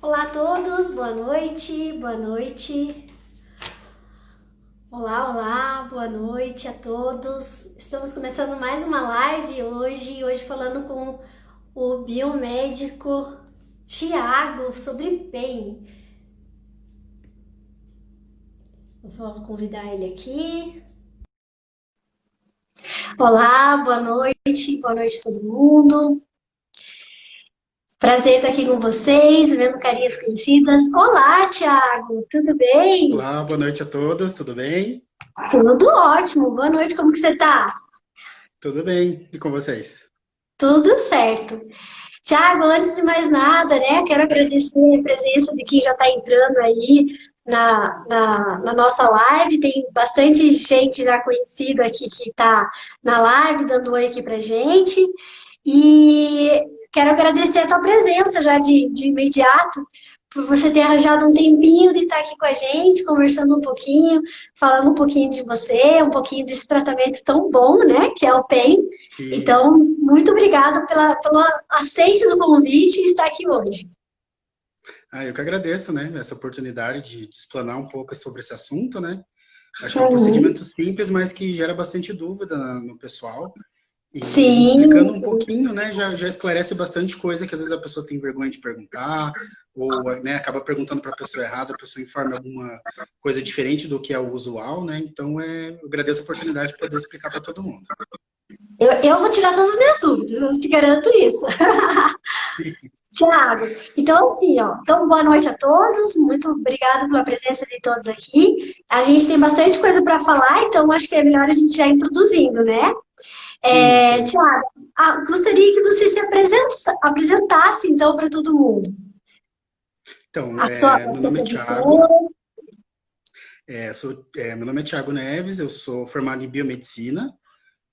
Olá a todos, boa noite, boa noite. Olá, olá, boa noite a todos. Estamos começando mais uma live hoje falando com o biomédico Tiago sobre PEN. Vou convidar ele aqui. Olá, boa noite a todo mundo. Prazer estar aqui com vocês, vendo carinhas conhecidas. Olá, Tiago, tudo bem? Olá, boa noite a todos, tudo bem? Tudo ótimo, boa noite, como que você tá? Tudo bem, e com vocês? Tudo certo. Tiago, antes de mais nada, né, quero agradecer a presença de quem já está entrando aí na nossa live. Tem bastante gente já conhecida aqui que está na live, dando oi aqui pra gente. E quero agradecer a tua presença já de imediato, por você ter arranjado um tempinho de estar aqui com a gente, conversando um pouquinho, falando um pouquinho de você, um pouquinho desse tratamento tão bom, né, que é o PEN. Sim. Então, muito obrigada pelo aceite do convite e estar aqui hoje. Eu que agradeço, né, essa oportunidade de explanar um pouco sobre esse assunto, né? Acho que é um Uhum. procedimento simples, mas que gera bastante dúvida no pessoal. E a gente explicando Sim, um pouquinho, né, já esclarece bastante coisa que às vezes a pessoa tem vergonha de perguntar, ou, né, acaba perguntando para a pessoa errada, a pessoa informa alguma coisa diferente do que é o usual, né? Então, eu agradeço a oportunidade de poder explicar para todo mundo. eu vou tirar todas as minhas dúvidas, eu te garanto isso. Tiago, então assim, ó, então boa noite a todos, muito obrigada pela presença de todos aqui. A gente tem bastante coisa para falar, então acho que é melhor a gente já introduzindo, né? Isso. Tiago, gostaria que você se apresentasse então para todo mundo. Então, A meu sua nome é produtora. Thiago. Meu nome é Thiago Neves, eu sou formado em biomedicina,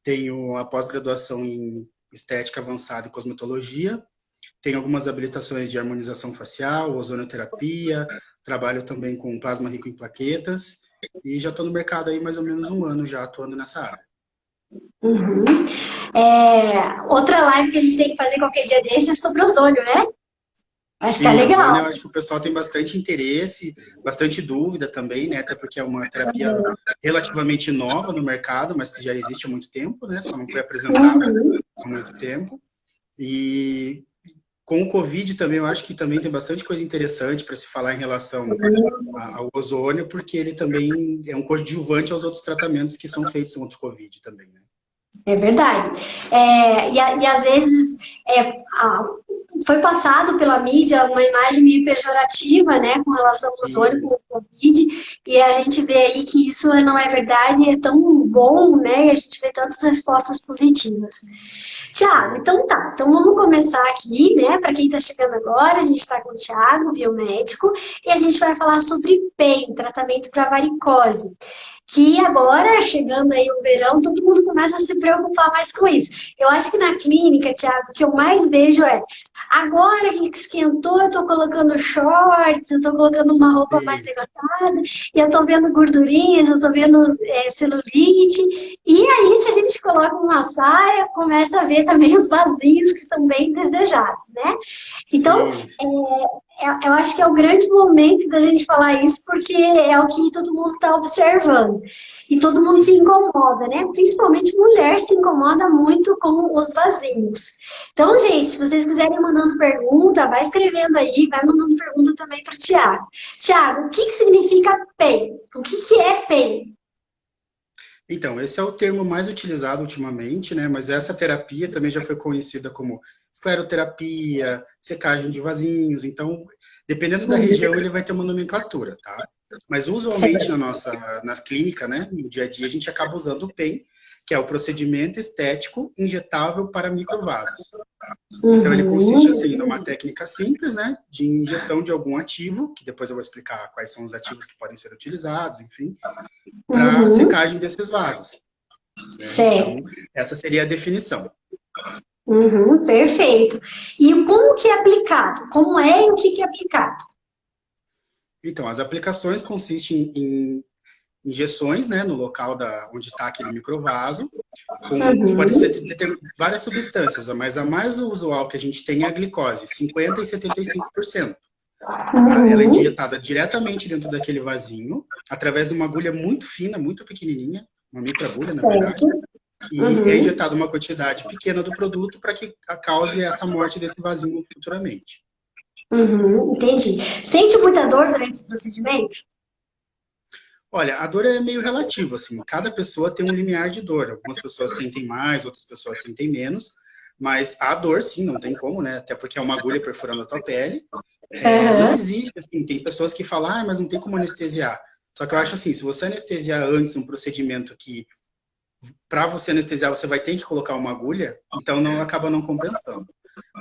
tenho a pós-graduação em estética avançada e cosmetologia, tenho algumas habilitações de harmonização facial, ozonoterapia, trabalho também com plasma rico em plaquetas e já estou no mercado aí mais ou menos um ano já atuando nessa área. Uhum. Outra live que a gente tem que fazer qualquer dia desse é sobre ozônio, né? Vai ficar Sim, ozônio eu legal. acho que o pessoal tem bastante interesse, bastante dúvida também, né? Até porque é uma terapia relativamente nova no mercado, mas que já existe há muito tempo, né? Só não foi apresentada Uhum. há muito tempo. E com o Covid também, eu acho que também tem bastante coisa interessante para se falar em relação ao ozônio, porque ele também é um coadjuvante aos outros tratamentos que são feitos contra o Covid também, né? É verdade. E às vezes é, foi passado pela mídia uma imagem meio pejorativa, né, com relação ao ozônio, com E, o Covid, e a gente vê aí que isso não é verdade, é tão bom, né, e a gente vê tantas respostas positivas. Tiago, sim. então tá, então vamos começar aqui, né, para quem está chegando agora, a gente está com o Tiago, biomédico, e a gente vai falar sobre PEN, tratamento para varicose, que agora, chegando aí o verão, todo mundo começa a se preocupar mais com isso. Eu acho que na clínica, Thiago, o que eu mais vejo é agora que esquentou, eu tô colocando shorts, eu tô colocando uma roupa mais E, engraçada, e eu tô vendo gordurinhas, eu tô vendo celulite. E aí, se a gente coloca uma saia, começa a ver também os vasinhos que são bem desejados, né? Então, sim, sim. eu acho que é o grande momento da gente falar isso, porque é o que todo mundo está observando. E todo mundo se Sim. incomoda, né? Principalmente mulher se incomoda muito com os vasinhos. Então, gente, se vocês quiserem mandando pergunta, vai escrevendo aí, vai mandando pergunta também para o Tiago. Tiago, o que significa PEN? O que é PEN? Então, esse é o termo mais utilizado ultimamente, né? Mas essa terapia também já foi conhecida como escleroterapia, secagem de vasinhos. Então, dependendo da Uhum, região, ele vai ter uma nomenclatura, tá? Mas usualmente certo. na clínica, né, no dia a dia, a gente acaba usando o PEN, que é o procedimento estético injetável para microvasos. Então, ele consiste, Uhum, assim, numa técnica simples, né, de injeção de algum ativo, que depois eu vou explicar quais são os ativos que podem ser utilizados, enfim, para uhum, secagem desses vasos, né? Então, certo. essa seria a definição. Uhum, perfeito. E como que é aplicado? Como é e o que é aplicado? Então, as aplicações consistem em injeções, né, no local onde está aquele microvaso, pode ser Uhum, várias substâncias, mas a mais usual que a gente tem é a glicose, 50% e 75%. Ela é Uhum. injetada diretamente dentro daquele vasinho, através de uma agulha muito fina, muito pequenininha, uma microagulha, na verdade, Certo. e é Uhum. injetada uma quantidade pequena do produto para que cause essa morte desse vasinho futuramente. Uhum. Entendi. Sente muita dor durante esse procedimento? Olha, a dor é meio relativa, assim, cada pessoa tem um limiar de dor. Algumas pessoas sentem mais, outras pessoas sentem menos, mas a dor, sim, não tem como, né? Até porque é uma agulha perfurando a tua pele. Não Aham. existe, assim, tem pessoas que falam, ah, mas não tem como anestesiar. Só que eu acho assim, se você anestesiar antes um procedimento que, para você anestesiar, você vai ter que colocar uma agulha, então não acaba não compensando,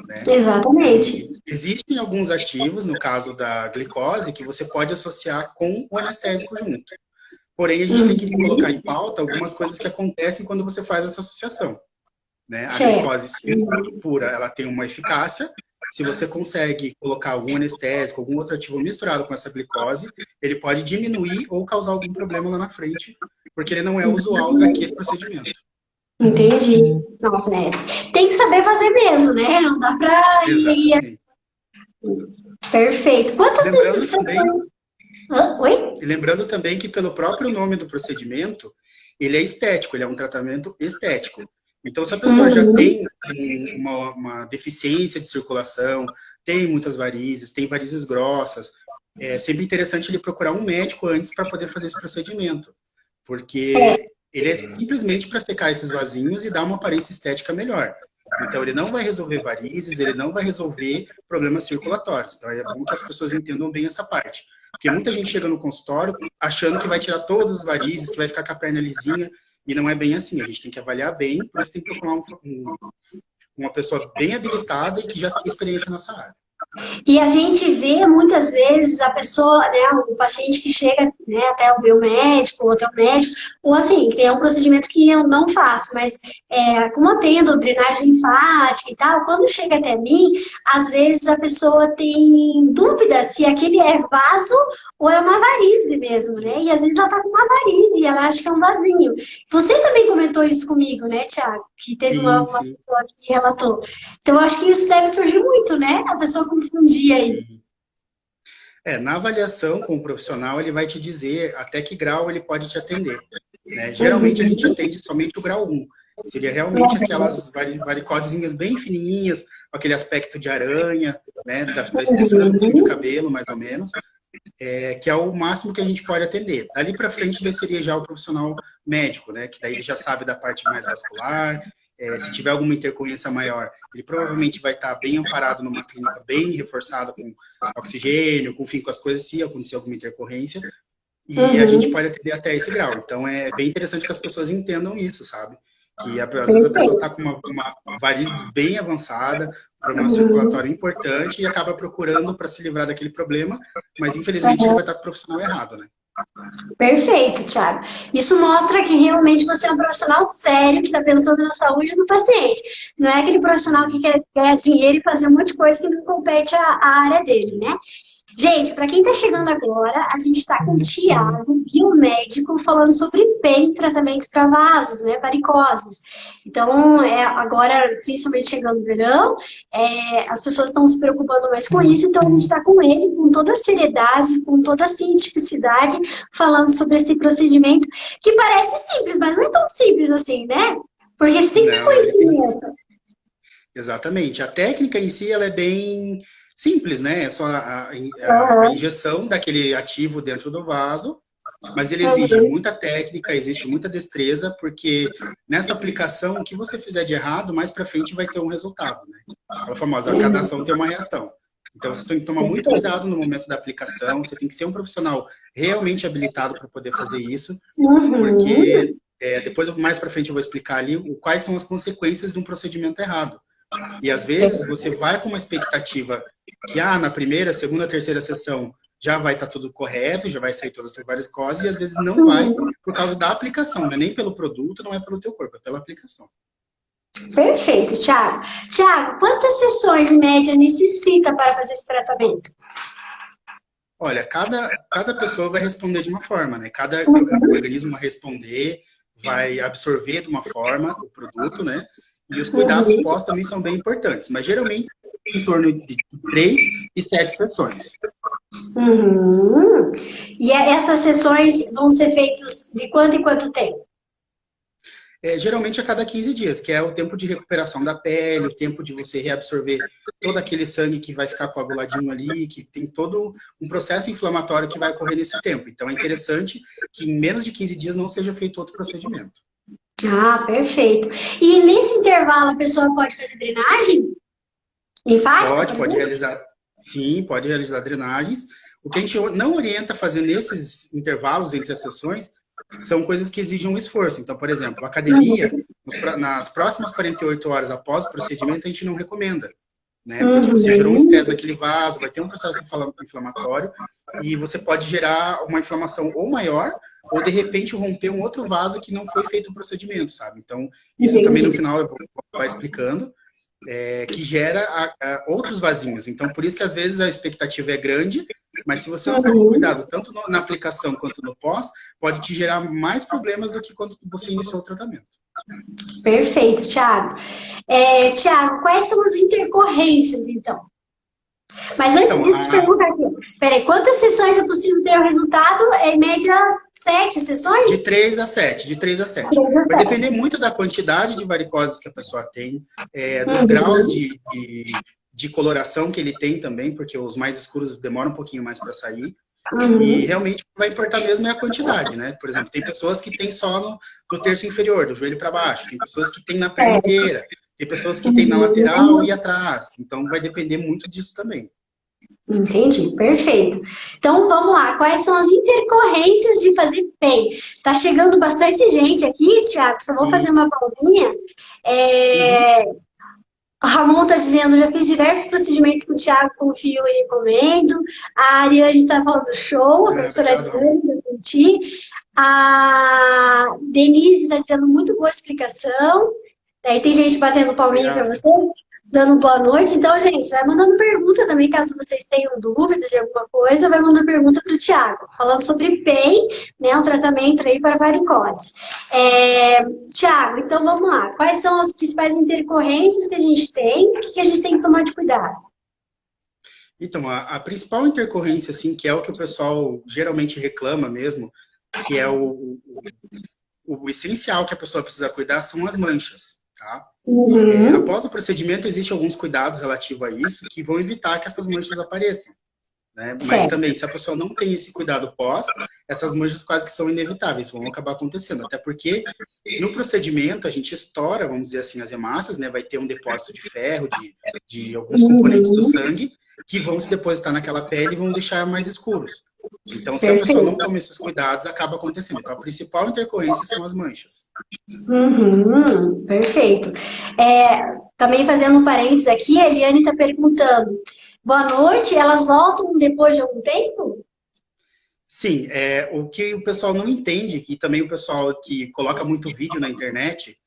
né? Exatamente. E existem alguns ativos, no caso da glicose, que você pode associar com o anestésico junto. Porém, a gente tem que colocar em Uhum. pauta algumas coisas que acontecem quando você faz essa associação, né? A Certo. glicose, se em estado pura, ela tem uma eficácia. Se você consegue colocar algum anestésico, algum outro ativo misturado com essa glicose, ele pode diminuir ou causar algum problema lá na frente, porque ele não é usual daquele procedimento. Entendi. Nossa, tem que saber fazer mesmo, né? Não dá pra ir. Exatamente. Perfeito. E Quantas lembrando desses também, sessões? Oi? e lembrando também que pelo próprio nome do procedimento, ele é estético, ele é um tratamento estético. Então, se a pessoa já Uhum. tem uma deficiência de circulação, tem muitas varizes, tem varizes grossas, é sempre interessante ele procurar um médico antes para poder fazer esse procedimento, É, porque ele é simplesmente para secar esses vasinhos e dar uma aparência estética melhor. Então, ele não vai resolver varizes, ele não vai resolver problemas circulatórios. Então, é bom que as pessoas entendam bem essa parte. Porque muita gente chega no consultório achando que vai tirar todas as varizes, que vai ficar com a perna lisinha, e não é bem assim. A gente tem que avaliar bem, por isso tem que procurar uma pessoa bem habilitada e que já tem experiência nessa área. e a gente vê muitas vezes a pessoa, né, o paciente que chega, né, até o biomédico, outro médico, ou assim, que tem um procedimento que eu não faço, mas como eu tendo drenagem linfática e tal, quando chega até mim, às vezes a pessoa tem dúvida se aquele é vaso ou é uma varize mesmo, né? E às vezes ela tá com uma varize e ela acha que é um vasinho. Você também comentou isso comigo, né, Tiago? Que teve Sim, uma sim, pessoa que relatou. Então, eu acho que isso deve surgir muito, né? A pessoa confundir aí. sim. Na avaliação com o profissional, ele vai te dizer até que grau ele pode te atender. Né? Geralmente a gente Uhum. atende somente o grau 1. Seria realmente aquelas varicosezinhas bem fininhas, com aquele aspecto de aranha, né? Da espessura do fio de Uhum. cabelo, mais ou menos, que é o máximo que a gente pode atender. Dali para frente, daí seria já o profissional médico, né? Que daí ele já sabe da parte mais vascular. Se tiver alguma intercorrência maior, ele provavelmente vai estar bem amparado numa clínica bem reforçada com oxigênio, com as coisas, se acontecer alguma intercorrência, e a gente Uhum. pode atender até esse grau. Então, é bem interessante que as pessoas entendam isso, sabe? Que às vezes a pessoa está Perfeito. com uma varizes bem avançada, um problema Uhum. circulatório importante e acaba procurando para se livrar daquele problema, mas infelizmente ele vai Uhum. estar com o profissional errado, né? Perfeito, Thiago. Isso mostra que realmente você é um profissional sério que está pensando na saúde do paciente. Não é aquele profissional que E, quer ganhar dinheiro e fazer um monte de coisa que não compete à área dele, né? Gente, para quem está chegando agora, a gente está com o Tiago, biomédico, falando sobre PEN, tratamento para vasos, né, varicoses. Então, agora, principalmente chegando o verão, as pessoas estão se preocupando mais com isso, então a gente está com ele, com toda a seriedade, com toda a cientificidade, falando sobre esse procedimento, que parece simples, mas não é tão simples assim, né? Porque você tem que ter não, ele tem. conhecimento. Exatamente. A técnica em si ela é bem simples, né? É só a Aham. injeção daquele ativo dentro do vaso, mas ele exige Uhum. muita técnica, existe muita destreza, porque nessa aplicação, o que você fizer de errado, mais para frente vai ter um resultado, né? Aquela famosa, a cada ação tem uma reação. Então você tem que tomar muito Perfeito. cuidado no momento da aplicação, você tem que ser um profissional realmente habilitado para poder fazer isso, Uhum. porque depois, mais para frente, eu vou explicar ali quais são as consequências de um procedimento errado. E às vezes você vai com uma expectativa que na primeira, segunda, terceira sessão já vai estar tudo correto, já vai sair todas as várias coisas, e às vezes não vai Uhum. por causa da aplicação, não é nem pelo produto, não é pelo teu corpo, é pela aplicação. Perfeito, Thiago. Thiago, quantas sessões em média necessita para fazer esse tratamento? Olha, cada pessoa vai responder de uma forma, né? Cada organismo vai responder, vai absorver de uma forma o produto, né? E os cuidados Uhum. pós também são bem importantes, mas geralmente em torno de 3 e 7 sessões. Uhum. E essas sessões vão ser feitas de quanto em quanto tempo? Geralmente a cada 15 dias, que é o tempo de recuperação da pele, o tempo de você reabsorver todo aquele sangue que vai ficar coaguladinho ali, que tem todo um processo inflamatório que vai ocorrer nesse tempo. Então é interessante que em menos de 15 dias não seja feito outro procedimento. Ah, perfeito. E nesse intervalo a pessoa pode fazer drenagem linfática, por Pode exemplo? realizar, sim, pode realizar drenagens. O que a gente não orienta a fazer nesses intervalos entre as sessões são coisas que exigem um esforço. Então, por exemplo, a academia, nas próximas 48 horas após o procedimento, a gente não recomenda, né? Porque você gerou um Uhum. estresse naquele vaso, vai ter um processo inflamatório e você pode gerar uma inflamação ou maior ou, de repente, romper um outro vaso que não foi feito o procedimento, sabe? Então, isso também no Entendi. final eu vou acabar explicando que gera outros vasinhos. Então, por isso que às vezes a expectativa é grande, mas se você não toma Uhum. cuidado, tanto na aplicação quanto no pós, pode te gerar mais problemas do que quando você iniciou o tratamento. Perfeito, Thiago. Thiago, quais são as intercorrências, então? Mas antes Então, disso, pergunta aqui. Peraí, quantas sessões é possível ter o resultado? Em média, 7 sessões? de 3 a 7, de 3 a 7. Vai depender muito da quantidade de varicoses que a pessoa tem, dos graus Uhum. de coloração que ele tem também, porque os mais escuros demoram um pouquinho mais para sair. E Uhum. realmente o que vai importar mesmo é a quantidade, né? Por exemplo, tem pessoas que têm só no terço inferior, do joelho para baixo, tem pessoas que têm na perna É. inteira, tem pessoas que têm na lateral e Uhum. atrás. Então vai depender muito disso também. Entendi, perfeito. Então vamos lá, quais são as intercorrências de fazer PEN? Tá chegando bastante gente aqui, Thiago, só vou fazer E, uma pausinha. uhum, É, O Ramon está dizendo, já fiz diversos procedimentos com o Thiago, confio e recomendo. A Ariane está falando show, a professora obrigado, Ramon. Ariane, da Conti. A Denise está dizendo muito boa explicação. Daí tem gente batendo palminha para Obrigado. você, dando boa noite. Então, gente, vai mandando pergunta também, caso vocês tenham dúvidas de alguma coisa, vai mandando pergunta para o Thiago, falando sobre PEN, né, um tratamento aí para varicose. Thiago, então vamos lá. Quais são as principais intercorrências que a gente tem e o que a gente tem que tomar de cuidado? Então, a principal intercorrência, assim, que é o que o pessoal geralmente reclama mesmo, que é o essencial que a pessoa precisa cuidar, são as manchas, tá? Uhum. Após o procedimento, existem alguns cuidados relativos a isso que vão evitar que essas manchas apareçam, né? Mas Certo. também, se a pessoa não tem esse cuidado pós, essas manchas quase que são inevitáveis, vão acabar acontecendo. Até porque no procedimento a gente estoura, vamos dizer assim, as hemácias, né? Vai ter um depósito de ferro, de alguns componentes do Uhum. sangue que vão se depositar naquela pele e vão deixar mais escuros. Então, se a pessoa não Perfeito. toma esses cuidados, acaba acontecendo. Então, a principal intercorrência são as manchas. Uhum. Perfeito. Também fazendo um parênteses aqui, a Eliane está perguntando: boa noite, elas voltam depois de algum tempo? Sim, o que o pessoal não entende, que também o pessoal que coloca muito vídeo na internet,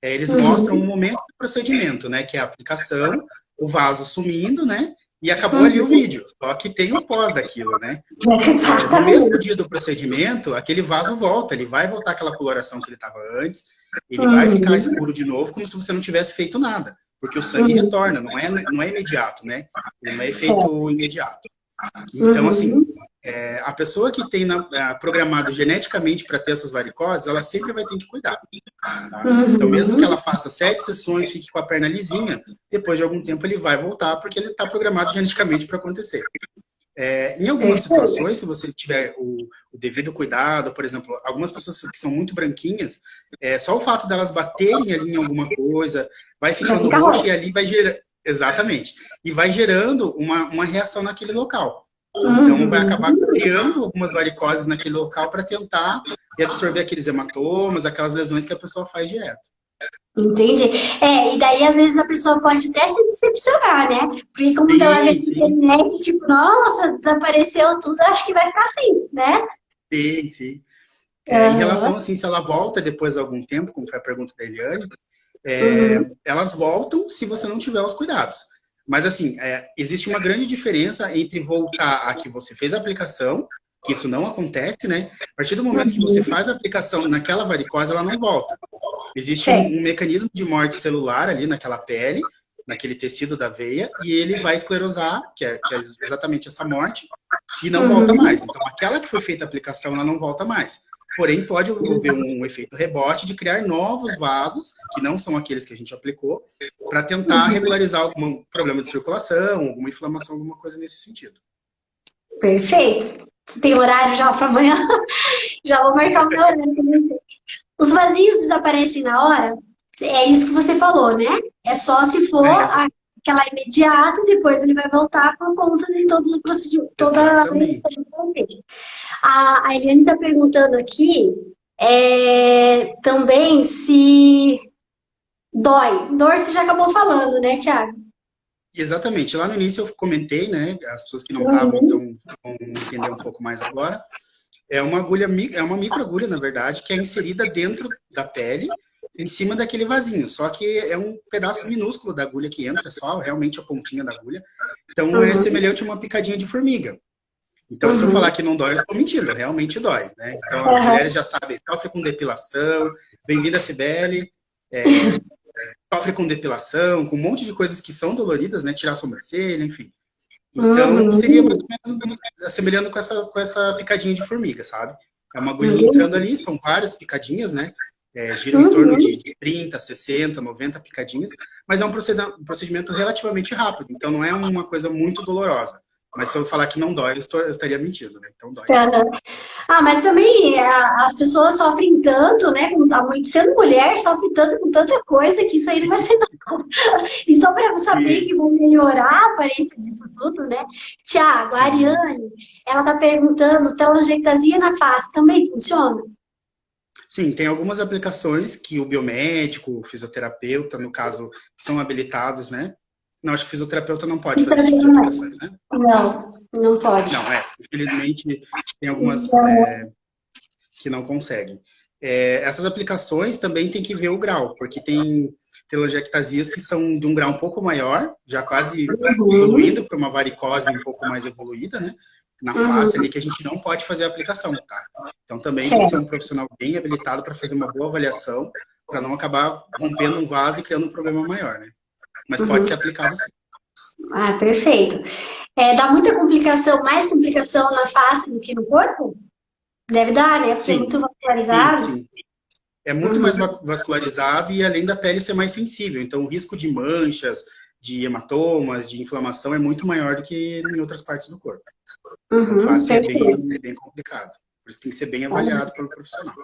eles mostram o Uhum. momento do procedimento, né? Que é a aplicação, o vaso sumindo, né? E acabou ali o Uhum. vídeo. Só que tem o pós daquilo, né? No mesmo Exatamente. dia do procedimento, aquele vaso volta, ele vai voltar aquela coloração que ele estava antes, ele vai ficar Uhum. escuro de novo, como se você não tivesse feito nada. Porque o sangue Uhum. retorna, não é imediato, né? Ele não é Certo. efeito imediato. Então, assim, Uhum. a pessoa que tem programado geneticamente para ter essas varicoses, ela sempre vai ter que cuidar, tá? Então, mesmo que ela Uhum. faça 7 sessões, fique com a perna lisinha, depois de algum tempo ele vai voltar, porque ele está programado geneticamente para acontecer. Em algumas Perfeito. situações, se você tiver o devido cuidado, por exemplo, algumas pessoas que são muito branquinhas, só o fato delas baterem ali em alguma coisa, vai Já ficando fica roxo e roxo. ali vai gerando. Exatamente. E vai gerando uma reação naquele local. Então, vai acabar Uhum. criando algumas varicoses naquele local para tentar reabsorver aqueles hematomas, aquelas lesões que a pessoa faz direto. Entendi. E daí às vezes a pessoa pode até se decepcionar, né? Porque como ela vê Sim, na sim, internet, tipo, nossa, desapareceu tudo, acho que vai ficar assim, né? sim, sim. Em relação, Aham. assim, se ela volta depois de algum tempo, como foi a pergunta da Eliane, Uhum. elas voltam se você não tiver os cuidados. Mas, assim, existe uma grande diferença entre voltar a que você fez a aplicação, que isso não acontece, né? A partir do momento que você Uhum. faz a aplicação naquela varicose, ela não volta. Existe Certo. um mecanismo de morte celular ali naquela pele, naquele tecido da veia, e ele vai esclerosar, que é exatamente essa morte, e não volta mais. Então, aquela que foi feita a aplicação, ela não volta mais. Porém, pode haver um efeito rebote de criar novos vasos, que não são aqueles que a gente aplicou, para tentar regularizar algum problema de circulação, alguma inflamação, alguma coisa nesse sentido. Perfeito. Tem horário já para amanhã? Já vou marcar o meu horário para você. Os vazios desaparecem na hora? É isso que você falou, né? É só se for aquela imediata, depois ele vai voltar por conta de todos os procedimentos, toda a A Eliane está perguntando aqui também se dói. Dor você já acabou falando, né, Thiago? Exatamente. Lá no início eu comentei, né? As pessoas que não estavam, então vão entender um pouco mais agora. É uma agulha, é uma microagulha, na verdade, que é inserida dentro da pele, em cima daquele vasinho. Só que é um pedaço minúsculo da agulha que entra, só realmente a pontinha da agulha. Então é semelhante a uma picadinha de formiga. Então, se eu falar que não dói, eu estou mentindo, realmente dói, né? Então, as mulheres já sabem, sofre com depilação, bem-vinda, Cibele, sofre com depilação, com um monte de coisas que são doloridas, né? Tirar a sobrancelha, enfim. Então, seria mais ou menos assemelhando com essa picadinha de formiga, sabe? É uma agulha entrando ali, são várias picadinhas, né? Giram em torno de 30, 60, 90 picadinhas, mas é um procedimento relativamente rápido, então não é uma coisa muito dolorosa. Mas se eu falar que não dói, eu estaria mentindo, né? Então dói. Mas também as pessoas sofrem tanto, né? Sendo mulher, sofre tanto com tanta coisa que isso aí não vai ser nada. E só para saber que vai melhorar a aparência disso tudo, né? Tiago, a Ariane, ela tá perguntando, telangiectasia na face também funciona? Sim, tem algumas aplicações que o biomédico, o fisioterapeuta, no caso, que são habilitados, né? Não, acho que fisioterapeuta não pode fazer esse tipo de aplicações, né? Não pode. Não, infelizmente tem algumas que não conseguem. Essas aplicações também tem que ver o grau, porque tem telangiectasias que são de um grau um pouco maior, já quase evoluindo para uma varicose um pouco mais evoluída, né? Na face ali, que a gente não pode fazer a aplicação, tá? Então também tem que ser um profissional bem habilitado para fazer uma boa avaliação, para não acabar rompendo um vaso e criando um problema maior, né? Mas pode ser aplicado sim. Ah, perfeito. Dá muita complicação, mais complicação na face do que no corpo? Deve dar, né? Porque é muito vascularizado. Sim. É muito mais vascularizado e além da pele ser mais sensível. Então o risco de manchas, de hematomas, de inflamação é muito maior do que em outras partes do corpo. A face é bem complicado. Por isso tem que ser bem avaliado pelo profissional.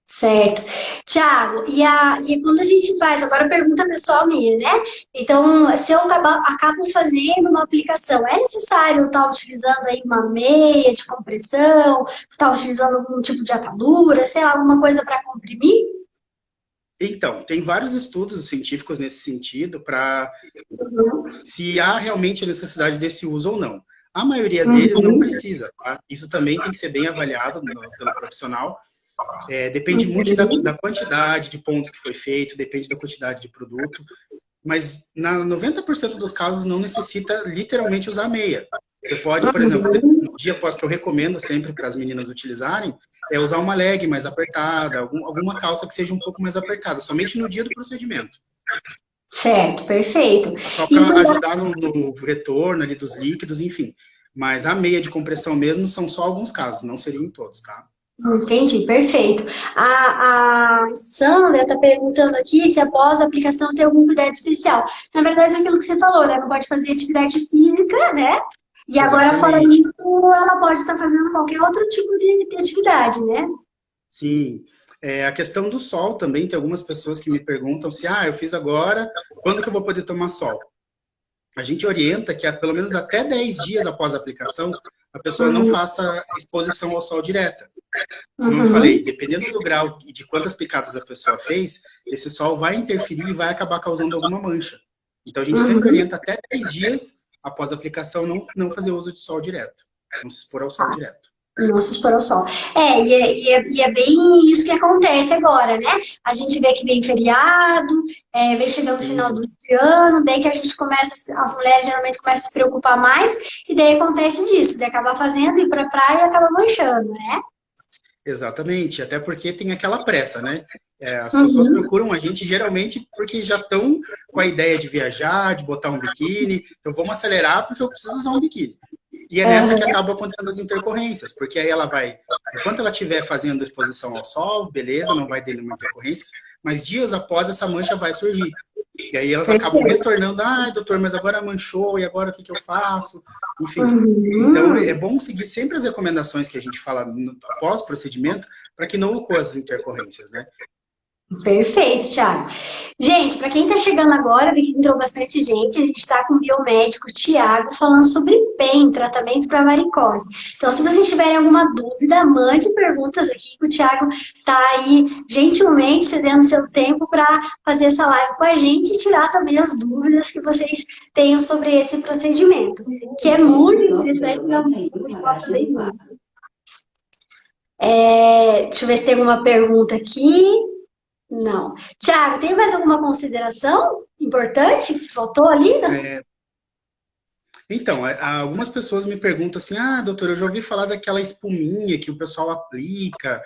Certo. Tiago, e quando a gente faz, agora pergunta pessoal minha, né? Então, se eu acabo fazendo uma aplicação, é necessário estar utilizando aí uma meia de compressão, estar utilizando algum tipo de atadura, sei lá, alguma coisa para comprimir? Então, tem vários estudos científicos nesse sentido para se há realmente a necessidade desse uso ou não. A maioria deles não precisa, tá? Isso também tem que ser bem avaliado pelo profissional. Depende muito da quantidade de pontos que foi feito, depende da quantidade de produto, mas na 90% dos casos não necessita literalmente usar meia. Você pode, por exemplo, no dia após que eu recomendo sempre para as meninas utilizarem, usar uma leg mais apertada, alguma calça que seja um pouco mais apertada, somente no dia do procedimento. Certo, perfeito. Só para ajudar no retorno ali dos líquidos, enfim. Mas a meia de compressão mesmo são só alguns casos, não seriam em todos, tá? Entendi, perfeito. A Sandra está perguntando aqui se após a aplicação tem algum cuidado especial. Na verdade, é aquilo que você falou, né? Não pode fazer atividade física, né? E agora, fora isso, ela pode estar fazendo qualquer outro tipo de atividade, né? Sim. A questão do sol também, tem algumas pessoas que me perguntam se, eu fiz agora, quando que eu vou poder tomar sol? A gente orienta que pelo menos até 10 dias após a aplicação, a pessoa não faça exposição ao sol direta. Como eu falei, dependendo do grau e de quantas picadas a pessoa fez, esse sol vai interferir e vai acabar causando alguma mancha. Então a gente sempre orienta até 10 dias após a aplicação não fazer uso de sol direto, não se expor ao sol direto. Não se expor ao sol. E é bem isso que acontece agora, né? A gente vê que vem feriado, vem chegando o final do ano, daí que a gente começa, as mulheres geralmente começam a se preocupar mais, e daí acontece disso, de acabar fazendo, ir pra praia e acaba manchando, né? Exatamente, até porque tem aquela pressa, né? As pessoas procuram a gente geralmente porque já estão com a ideia de viajar, de botar um biquíni, então vamos acelerar porque eu preciso usar um biquíni. E é nessa que acaba acontecendo as intercorrências, porque aí ela vai, enquanto ela estiver fazendo exposição ao sol, beleza, não vai ter nenhuma intercorrência, mas dias após essa mancha vai surgir. E aí elas acabam retornando, doutor, mas agora manchou, e agora o que eu faço? Enfim, então é bom seguir sempre as recomendações que a gente fala após o procedimento, para que não ocorram as intercorrências, né? Perfeito, Thiago. Gente, para quem está chegando agora, vi que entrou bastante gente, a gente está com o biomédico Thiago falando sobre PEN, tratamento para varicose. Então, se vocês tiverem alguma dúvida, mande perguntas aqui, que o Thiago está aí gentilmente cedendo seu tempo para fazer essa live com a gente e tirar também as dúvidas que vocês tenham sobre esse procedimento, que é muito interessante, é uma resposta bem fácil. Deixa eu ver se tem alguma pergunta aqui. Não. Tiago, tem mais alguma consideração importante que faltou ali? Então, algumas pessoas me perguntam assim, doutor, eu já ouvi falar daquela espuminha que o pessoal aplica,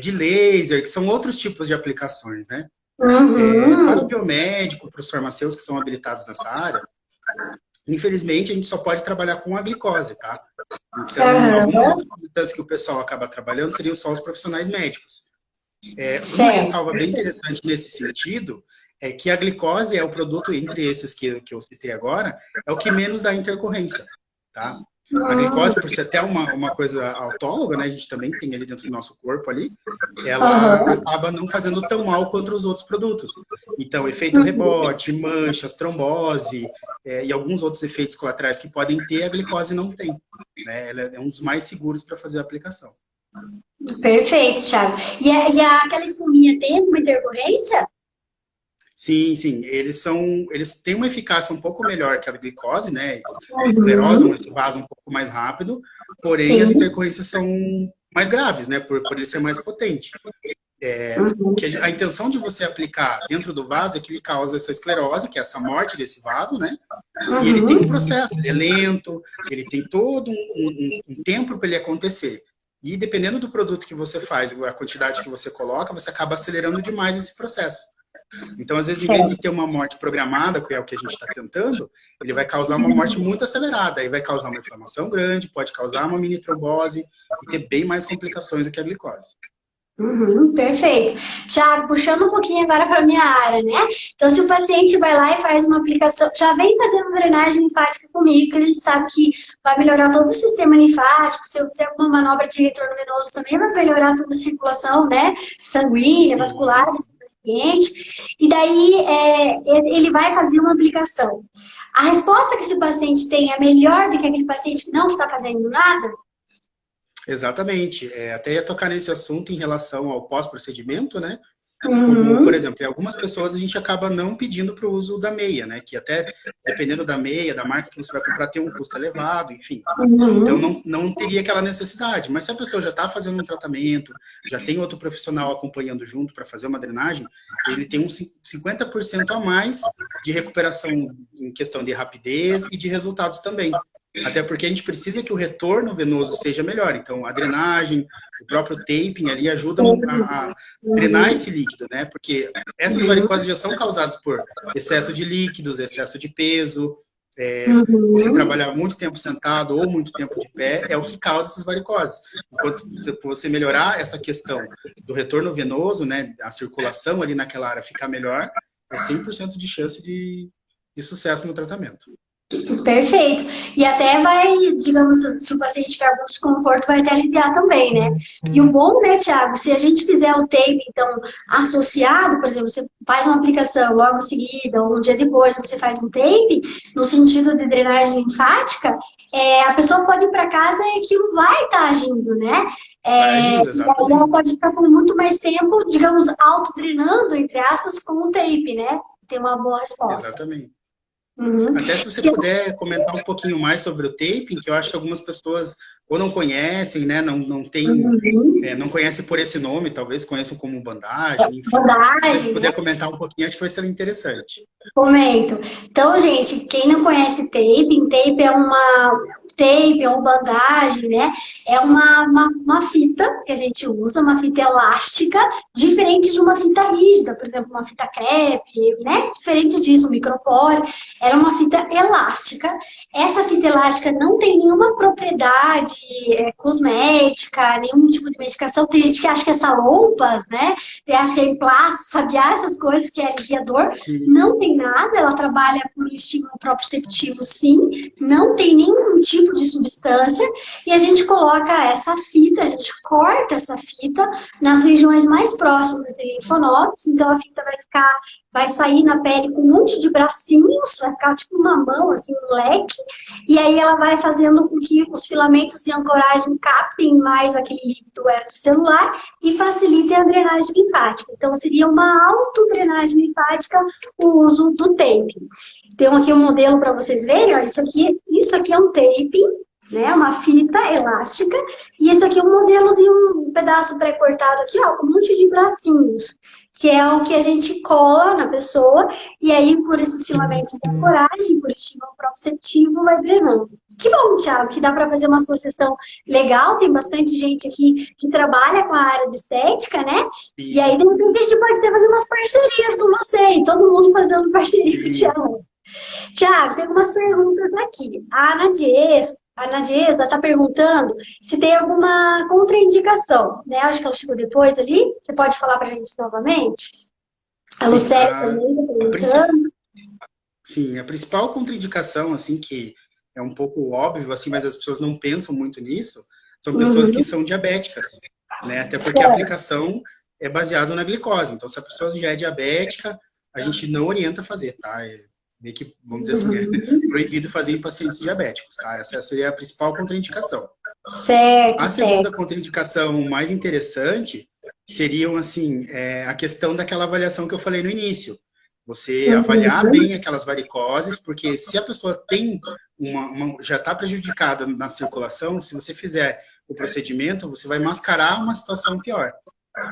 de laser, que são outros tipos de aplicações, né? Para o biomédico, para os farmacêuticos que são habilitados nessa área, infelizmente, a gente só pode trabalhar com a glicose, tá? Então, algumas outras substâncias que o pessoal acaba trabalhando seriam só os profissionais médicos. Uma ressalva bem interessante nesse sentido é que a glicose é o produto, entre esses que eu citei agora, é o que menos dá intercorrência, tá? A glicose, por ser até uma coisa autóloga, né, a gente também tem ali dentro do nosso corpo ali, ela acaba não fazendo tão mal quanto os outros produtos. Então, efeito rebote, manchas, trombose e alguns outros efeitos colaterais que podem ter, a glicose não tem, né? Ela é um dos mais seguros para fazer a aplicação. Perfeito, Thiago. E aquela espuminha tem alguma intercorrência? Sim, sim. Eles têm uma eficácia um pouco melhor que a glicose, né? Eles esclerosam esse vaso um pouco mais rápido, porém as intercorrências são mais graves, né? Por ele ser mais potente. Que a intenção de você aplicar dentro do vaso é que ele causa essa esclerose, que é essa morte desse vaso, né? E ele tem um processo, ele é lento, ele tem todo um tempo para ele acontecer. E dependendo do produto que você faz, a quantidade que você coloca, você acaba acelerando demais esse processo. Então, às vezes, em vez de ter uma morte programada, que é o que a gente está tentando, ele vai causar uma morte muito acelerada. Aí vai causar uma inflamação grande, pode causar uma mini trombose e ter bem mais complicações do que a glicose. Perfeito. Tiago, puxando um pouquinho agora para a minha área, né? Então, se o paciente vai lá e faz uma aplicação, já vem fazendo drenagem linfática comigo, que a gente sabe que vai melhorar todo o sistema linfático. Se eu fizer alguma manobra de retorno venoso, também vai melhorar toda a circulação, né? Sanguínea, vascular desse paciente. E daí, ele vai fazer uma aplicação. A resposta que esse paciente tem é melhor do que aquele paciente que não está fazendo nada? Exatamente. Até ia tocar nesse assunto em relação ao pós-procedimento, né? Como, por exemplo, em algumas pessoas a gente acaba não pedindo para o uso da meia, né? Que até, dependendo da meia, da marca que você vai comprar, tem um custo elevado, enfim. Então, não teria aquela necessidade. Mas se a pessoa já está fazendo um tratamento, já tem outro profissional acompanhando junto para fazer uma drenagem, ele tem uns 50% a mais de recuperação em questão de rapidez e de resultados também. Até porque a gente precisa que o retorno venoso seja melhor. Então, a drenagem, o próprio taping ali ajudam a drenar esse líquido, né? Porque essas varicoses já são causadas por excesso de líquidos, excesso de peso. Você trabalhar muito tempo sentado ou muito tempo de pé é o que causa essas varicoses. Enquanto você melhorar essa questão do retorno venoso, né? A circulação ali naquela área ficar melhor, é 100% de chance de sucesso no tratamento. Perfeito. E até vai, digamos, se o paciente tiver algum desconforto, vai até aliviar também, né? E o bom, né, Thiago, se a gente fizer o tape, então, associado, por exemplo, você faz uma aplicação logo em seguida, ou um dia depois você faz um tape, no sentido de drenagem linfática, a pessoa pode ir para casa e aquilo vai estar agindo, né? Ela pode ficar por muito mais tempo, digamos, autodrenando, entre aspas, com o tape, né? Tem uma boa resposta. Exatamente. Até se você puder comentar um pouquinho mais sobre o taping, que eu acho que algumas pessoas ou não conhecem, né, não tem, não conhecem por esse nome, talvez conheçam como bandagem, enfim. Se você puder comentar um pouquinho, acho que vai ser interessante. Comento. Então, gente, quem não conhece tape é tape ou bandagem, né? É uma fita que a gente usa, uma fita elástica, diferente de uma fita rígida, por exemplo, uma fita crepe, né? Diferente disso, um micropore. Era uma fita elástica. Essa fita elástica não tem nenhuma propriedade cosmética, nenhum tipo de medicação. Tem gente que acha que é salompas, né? Tem acha que é emplasto, sabiá, essas coisas que é aliviador. Não tem nada, ela trabalha por estímulo proprioceptivo, sim. Não tem nenhum tipo de substância. E a gente coloca essa fita, a gente corta essa fita nas regiões mais próximas de linfonodos. Então a fita vai sair na pele com um monte de bracinhos, vai ficar tipo uma mão, assim, um leque, e aí ela vai fazendo com que os filamentos de ancoragem captem mais aquele líquido extracelular e facilitem a drenagem linfática. Então, seria uma autodrenagem linfática o uso do tape. Tem aqui um modelo para vocês verem, ó, isso aqui é um tape, né, uma fita elástica, e esse aqui é um modelo de um pedaço pré-cortado aqui, ó, com um monte de bracinhos, que é o que a gente cola na pessoa, e aí por esses filamentos de ancoragem, por estímulo proprioceptivo, vai drenando. Que bom, Thiago, que dá para fazer uma associação legal, tem bastante gente aqui que trabalha com a área de estética, né? E aí, de repente, a gente pode até fazer umas parcerias com você, e todo mundo fazendo parceria com o Thiago. Tiago, tem algumas perguntas aqui. A Ana Dieza está perguntando se tem alguma contraindicação, né? Acho que ela chegou depois ali. Você pode falar para a gente novamente? A Lucélia também está perguntando. Sim, a principal contraindicação, assim, que é um pouco óbvio, assim, mas as pessoas não pensam muito nisso, são pessoas que são diabéticas, né? Até porque a aplicação é baseada na glicose. Então, se a pessoa já é diabética, a gente não orienta a fazer, tá? Meio que, vamos dizer assim, é proibido fazer em pacientes diabéticos, tá? Essa seria a principal contraindicação. Certo, a segunda contraindicação mais interessante seriam, assim, a questão daquela avaliação que eu falei no início. Você avaliar bem aquelas varicoses, porque se a pessoa tem já está prejudicada na circulação, se você fizer o procedimento, você vai mascarar uma situação pior.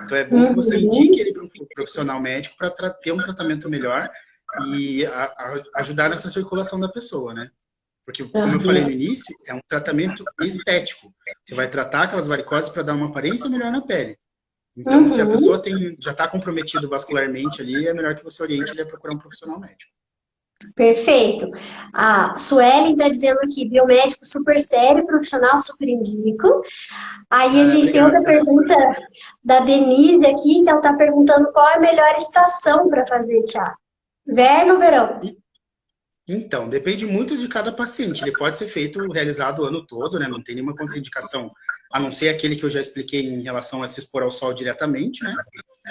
Então é bom que você indique ele para um profissional médico para ter um tratamento melhor e ajudar nessa circulação da pessoa, né? Porque, como eu falei no início, é um tratamento estético. Você vai tratar aquelas varicoses para dar uma aparência melhor na pele. Então, se a pessoa já está comprometida vascularmente ali, é melhor que você oriente ele a procurar um profissional médico. Perfeito. A Suelen está dizendo aqui, biomédico super sério, profissional super indico. Aí a gente tem outra pergunta da Denise aqui, que ela está perguntando qual é a melhor estação para fazer, Thiago. Inverno ou verão? Então, depende muito de cada paciente. Ele pode ser realizado o ano todo, né? Não tem nenhuma contraindicação, a não ser aquele que eu já expliquei em relação a se expor ao sol diretamente, né?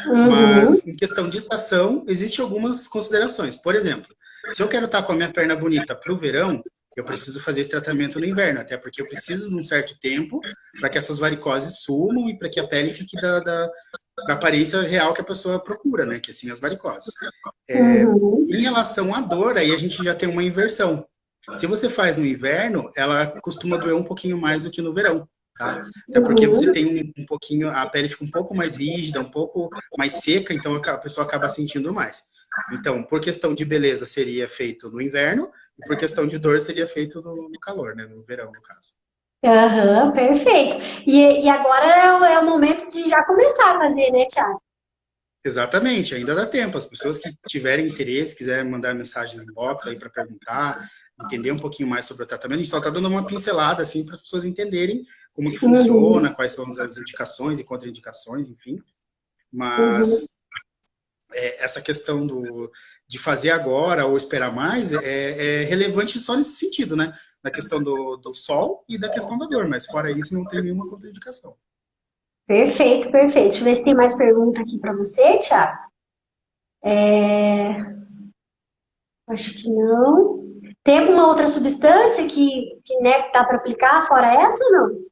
Mas, em questão de estação, existem algumas considerações. Por exemplo, se eu quero estar com a minha perna bonita para o verão, eu preciso fazer esse tratamento no inverno, até porque eu preciso de um certo tempo para que essas varicoses sumam e para que a pele fique da aparência real que a pessoa procura, né? Que assim, as varicoses. Em relação à dor, aí a gente já tem uma inversão. Se você faz no inverno, ela costuma doer um pouquinho mais do que no verão, tá? Até porque você tem um pouquinho, a pele fica um pouco mais rígida, um pouco mais seca, então a pessoa acaba sentindo mais. Então, por questão de beleza, seria feito no inverno, e por questão de dor, seria feito no calor, né? No verão, no caso. Perfeito. E agora é o momento de já começar a fazer, né, Thiago? Exatamente, ainda dá tempo. As pessoas que tiverem interesse, quiserem mandar mensagens no inbox aí para perguntar, entender um pouquinho mais sobre o tratamento, a gente só está dando uma pincelada assim para as pessoas entenderem como que funciona, quais são as indicações e contraindicações, enfim. Mas essa questão de fazer agora ou esperar mais é relevante só nesse sentido, né? Na questão do sol e da questão da dor, mas fora isso não tem nenhuma contraindicação. Perfeito, perfeito. Deixa eu ver se tem mais pergunta aqui para você, Thiago. Acho que não. Tem alguma outra substância que né, dá para aplicar fora essa ou não?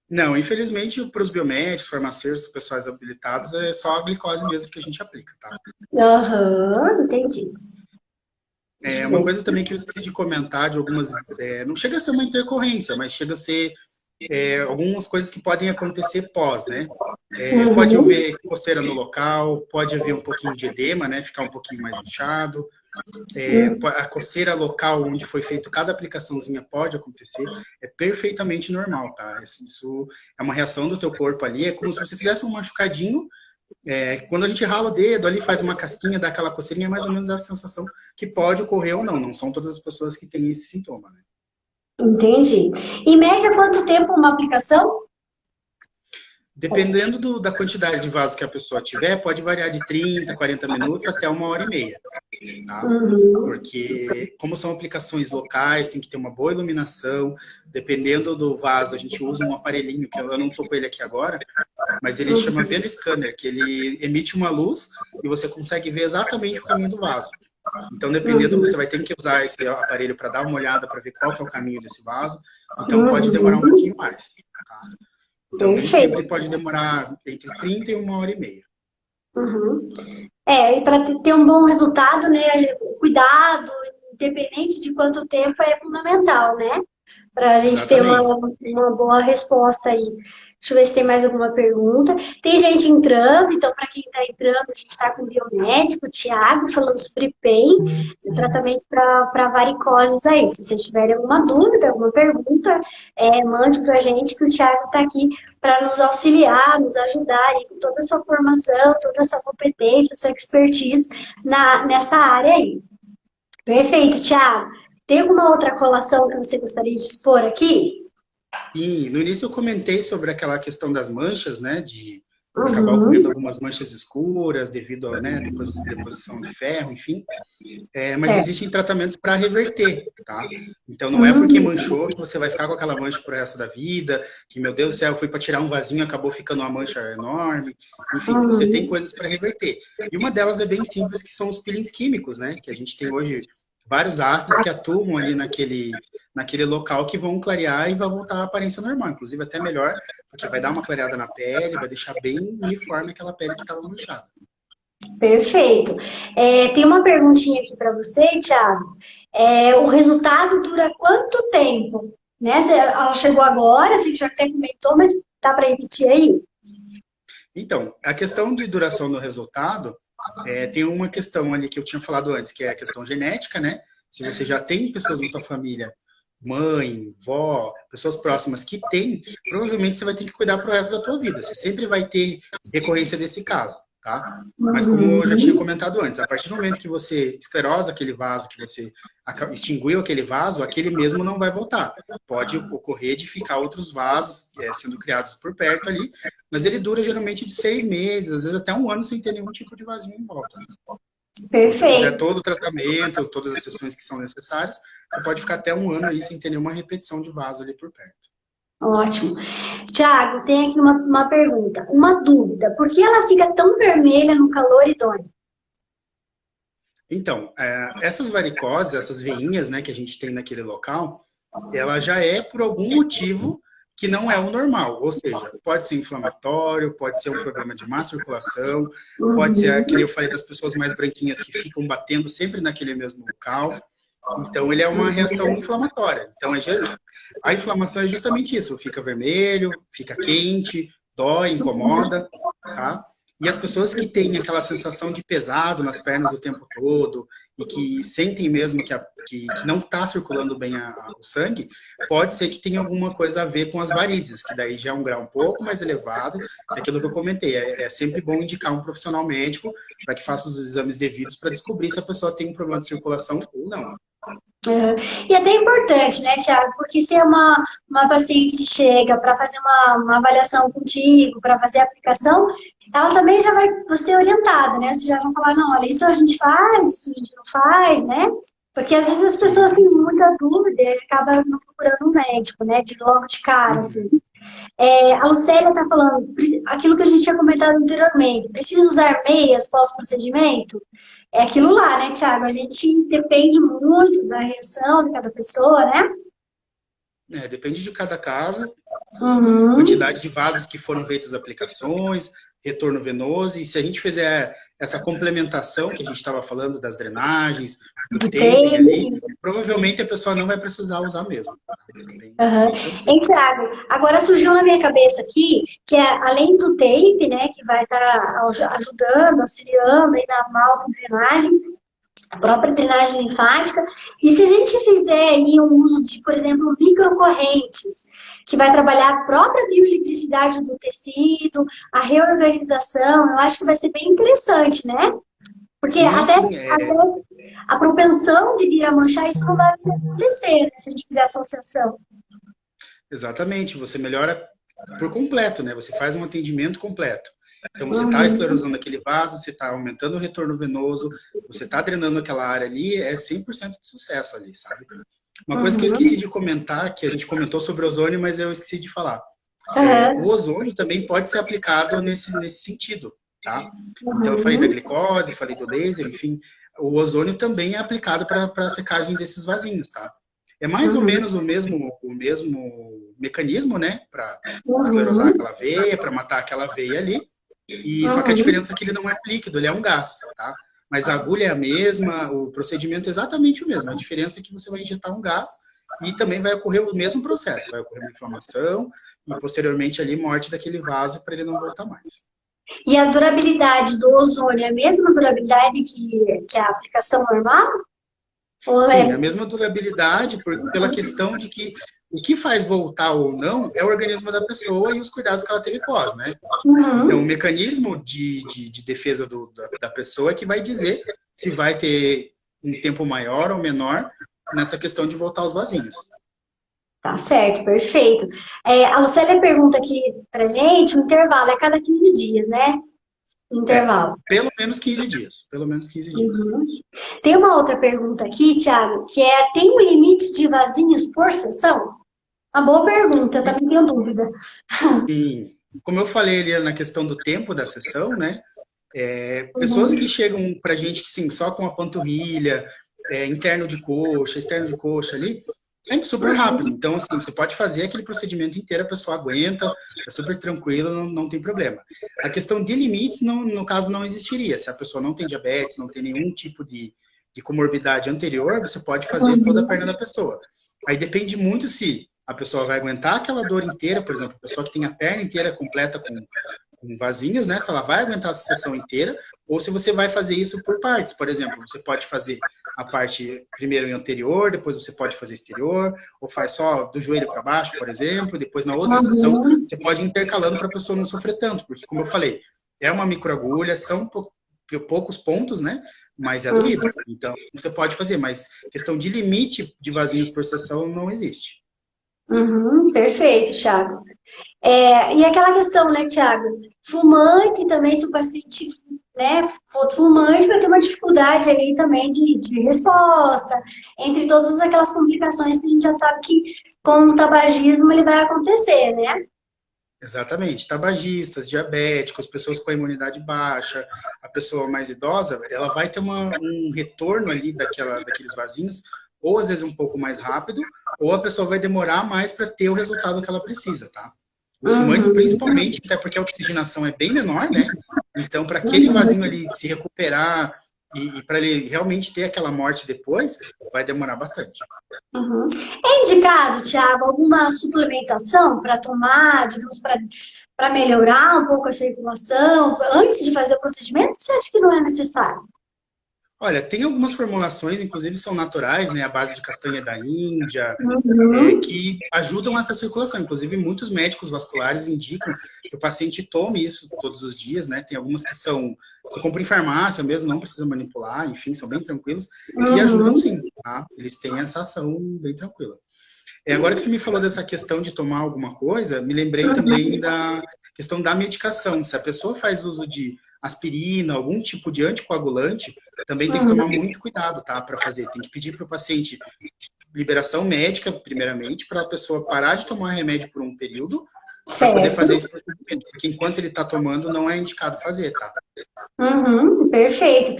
Não, infelizmente, para os biomédicos, farmacêuticos, pessoas habilitados, é só a glicose mesmo que a gente aplica, tá? Entendi. Uma coisa também que eu esqueci de comentar de algumas... não chega a ser uma intercorrência, mas chega a ser algumas coisas que podem acontecer pós, né? Pode haver costeira no local, pode haver um pouquinho de edema, né? Ficar um pouquinho mais inchado. A coceira local onde foi feito cada aplicaçãozinha pode acontecer, é perfeitamente normal, tá? Isso é uma reação do teu corpo ali, é como se você fizesse um machucadinho, quando a gente rala o dedo ali, faz uma casquinha, dá aquela coceirinha, é mais ou menos a sensação que pode ocorrer ou não. Não são todas as pessoas que têm esse sintoma, né? Entendi. Em média, quanto tempo uma aplicação? Dependendo da quantidade de vaso que a pessoa tiver, pode variar de 30, 40 minutos até 1h30, tá? Porque, como são aplicações locais, tem que ter uma boa iluminação. Dependendo do vaso, a gente usa um aparelhinho, que eu não estou com ele aqui agora, mas ele chama Veno Scanner, que ele emite uma luz e você consegue ver exatamente o caminho do vaso. Então, dependendo, você vai ter que usar esse aparelho para dar uma olhada, para ver qual que é o caminho desse vaso. Então, pode demorar um pouquinho mais, tá? Então, nem sempre pode demorar entre 30 e 1h30. E para ter um bom resultado, né, o cuidado, independente de quanto tempo, é fundamental, né? Para a gente ter uma boa resposta aí. Deixa eu ver se tem mais alguma pergunta. Tem gente entrando, então, para quem está entrando, a gente está com o biomédico, o Thiago, falando sobre PEN, tratamento para varicoses aí. Se vocês tiverem alguma dúvida, alguma pergunta, mande para a gente, que o Thiago está aqui para nos auxiliar, nos ajudar aí, com toda a sua formação, toda a sua competência, sua expertise nessa área aí. Perfeito, Thiago. Tem alguma outra colação que você gostaria de expor aqui? Sim, no início eu comentei sobre aquela questão das manchas, né, de acabar ocorrendo algumas manchas escuras devido à deposição de ferro, enfim. Mas existem tratamentos para reverter, tá? Então não é porque manchou que você vai ficar com aquela mancha pro resto da vida, que, meu Deus do céu, eu fui para tirar um vasinho e acabou ficando uma mancha enorme. Enfim, você tem coisas para reverter. E uma delas é bem simples, que são os peelings químicos, né? Que a gente tem hoje vários ácidos que atuam ali naquele local, que vão clarear e vai voltar à aparência normal. Inclusive até melhor, porque vai dar uma clareada na pele, vai deixar bem uniforme aquela pele que estava manchada. Perfeito. Tem uma perguntinha aqui para você, Thiago. O resultado dura quanto tempo? Né? Ela chegou agora, você já até comentou, mas dá para repetir aí? Então, a questão de duração do resultado, tem uma questão ali que eu tinha falado antes, que é a questão genética, né? Se você já tem pessoas na tua família, mãe, vó, pessoas próximas que têm, provavelmente você vai ter que cuidar pro resto da tua vida. Você sempre vai ter recorrência desse caso, tá? Mas como eu já tinha comentado antes, a partir do momento que você esclerosa aquele vaso, que você extinguiu aquele vaso, aquele mesmo não vai voltar. Pode ocorrer de ficar outros vasos sendo criados por perto ali, mas ele dura geralmente de 6 meses, às vezes até 1 ano sem ter nenhum tipo de vasinho em volta. Perfeito. Se você fizer todo o tratamento, todas as sessões que são necessárias, você pode ficar até 1 ano aí sem ter nenhuma repetição de vaso ali por perto. Ótimo. Tiago, tem aqui uma pergunta, uma dúvida. Por que ela fica tão vermelha no calor e dói? Então, essas varicoses, essas veinhas, né, que a gente tem naquele local, ela já é por algum motivo que não é o normal. Ou seja, pode ser inflamatório, pode ser um problema de má circulação, pode ser aquele, eu falei das pessoas mais branquinhas que ficam batendo sempre naquele mesmo local. Então, ele é uma reação inflamatória. Então, a inflamação é justamente isso. Fica vermelho, fica quente, dói, incomoda, tá? E as pessoas que têm aquela sensação de pesado nas pernas o tempo todo e que sentem mesmo que não está circulando bem o sangue, pode ser que tenha alguma coisa a ver com as varizes, que daí já é um grau um pouco mais elevado. É aquilo que eu comentei, é sempre bom indicar um profissional médico para que faça os exames devidos para descobrir se a pessoa tem um problema de circulação ou não. E é até importante, né, Tiago? Porque se é uma paciente que chega para fazer uma avaliação contigo, para fazer a aplicação, ela também já vai ser orientada, né? Você já vai falar, não, olha, isso a gente faz, isso a gente não faz, né? Porque às vezes as pessoas têm muita dúvida e acabam não procurando um médico, né? De logo de cara, assim. A Lucélia está falando, aquilo que a gente tinha comentado anteriormente, precisa usar meias pós-procedimento? É aquilo lá, né, Thiago? A gente depende muito da reação de cada pessoa, né? Depende de cada caso, quantidade de vasos que foram feitas as aplicações, retorno venoso, e se a gente fizer essa complementação que a gente estava falando das drenagens, do tape ali, provavelmente a pessoa não vai precisar usar mesmo. Hein, Thiago, agora surgiu na minha cabeça aqui, que além do tape, né, que vai estar ajudando, auxiliando aí na alta drenagem, a própria drenagem linfática. E se a gente fizer aí um uso de, por exemplo, microcorrentes, que vai trabalhar a própria bioeletricidade do tecido, a reorganização, eu acho que vai ser bem interessante, né? Porque Sim, até sim, a propensão de vir a manchar, isso não vai acontecer, né, se a gente fizer associação. exatamente. Você melhora por completo, né? Você faz um atendimento completo. Então, você está esclerosando aquele vaso, você está aumentando o retorno venoso, você está drenando aquela área ali, é 100% de sucesso ali, sabe? Uma coisa que eu esqueci de comentar, que a gente comentou sobre ozônio, mas eu esqueci de falar. O ozônio também pode ser aplicado nesse sentido, tá? Então, eu falei da glicose, falei do laser, enfim, o ozônio também é aplicado para a secagem desses vasinhos, tá? É mais ou menos o mesmo mecanismo, né? Para esclerosar aquela veia, para matar aquela veia ali. E só que a diferença é que ele não é líquido, ele é um gás, tá? Mas a agulha é a mesma, o procedimento é exatamente o mesmo. A diferença é que você vai injetar um gás e também vai ocorrer o mesmo processo. Vai ocorrer uma inflamação e posteriormente ali morte daquele vaso para ele não voltar mais. E a durabilidade do ozônio é a mesma durabilidade que a aplicação normal? Ou Sim, é... a mesma durabilidade pela questão de que o que faz voltar ou não é o organismo da pessoa e os cuidados que ela teve pós, né? Então, o mecanismo de defesa da pessoa é que vai dizer se vai ter um tempo maior ou menor nessa questão de voltar aos vasinhos. Tá certo, perfeito. A Lucélia pergunta aqui pra gente, o intervalo é cada 15 dias, né? O intervalo. Pelo menos 15 dias. Pelo menos 15 dias. Tem uma outra pergunta aqui, Thiago, que tem um limite de vasinhos por sessão? Uma boa pergunta, eu também tenho dúvida. E, como eu falei ali na questão do tempo da sessão, né? Pessoas que chegam pra gente sim, só com a panturrilha, interno de coxa, externo de coxa ali, é super rápido. Então, assim, você pode fazer aquele procedimento inteiro, a pessoa aguenta, é super tranquilo, não tem problema. A questão de limites, no caso, não existiria. Se a pessoa não tem diabetes, não tem nenhum tipo de comorbidade anterior, você pode fazer toda a perna da pessoa. Aí depende muito se a pessoa vai aguentar aquela dor inteira, por exemplo, a pessoa que tem a perna inteira completa com vasinhos, né? Se ela vai aguentar a sessão inteira, ou se você vai fazer isso por partes. Por exemplo, você pode fazer a parte primeiro em anterior, depois você pode fazer exterior, ou faz só do joelho para baixo, por exemplo, depois na outra sessão você pode ir intercalando para a pessoa não sofrer tanto, porque como eu falei, é uma microagulha, são poucos pontos, né? Mas é doído. Então, você pode fazer, mas questão de limite de vasinhos por sessão não existe. Perfeito, Thiago. E aquela questão, né, Thiago? Fumante também, se o paciente, né, for fumante, vai ter uma dificuldade ali também de resposta, entre todas aquelas complicações que a gente já sabe que com o tabagismo ele vai acontecer, né? Exatamente. Tabagistas, diabéticos, pessoas com a imunidade baixa, a pessoa mais idosa, ela vai ter um retorno ali daqueles vasinhos, ou às vezes um pouco mais rápido, ou a pessoa vai demorar mais para ter o resultado que ela precisa, tá? Os fumantes, principalmente, até porque a oxigenação é bem menor, né? Então, para aquele vasinho ali se recuperar e para ele realmente ter aquela morte depois, vai demorar bastante. É indicado, Thiago, alguma suplementação para tomar, digamos, para melhorar um pouco a circulação antes de fazer o procedimento? Você acha que não é necessário? Olha, tem algumas formulações, inclusive são naturais, né, à base de castanha da Índia, que ajudam essa circulação. Inclusive, muitos médicos vasculares indicam que o paciente tome isso todos os dias, né? Tem algumas que você compra em farmácia mesmo, não precisa manipular, enfim, são bem tranquilos, que ajudam sim, tá? Eles têm essa ação bem tranquila. Agora que você me falou dessa questão de tomar alguma coisa, me lembrei também da questão da medicação. Se a pessoa faz uso de aspirina, algum tipo de anticoagulante, também tem que tomar muito cuidado, tá? Para fazer. Tem que pedir para o paciente liberação médica, primeiramente, para a pessoa parar de tomar remédio por um período, para poder fazer esse procedimento. Porque enquanto ele está tomando, não é indicado fazer, tá? Perfeito.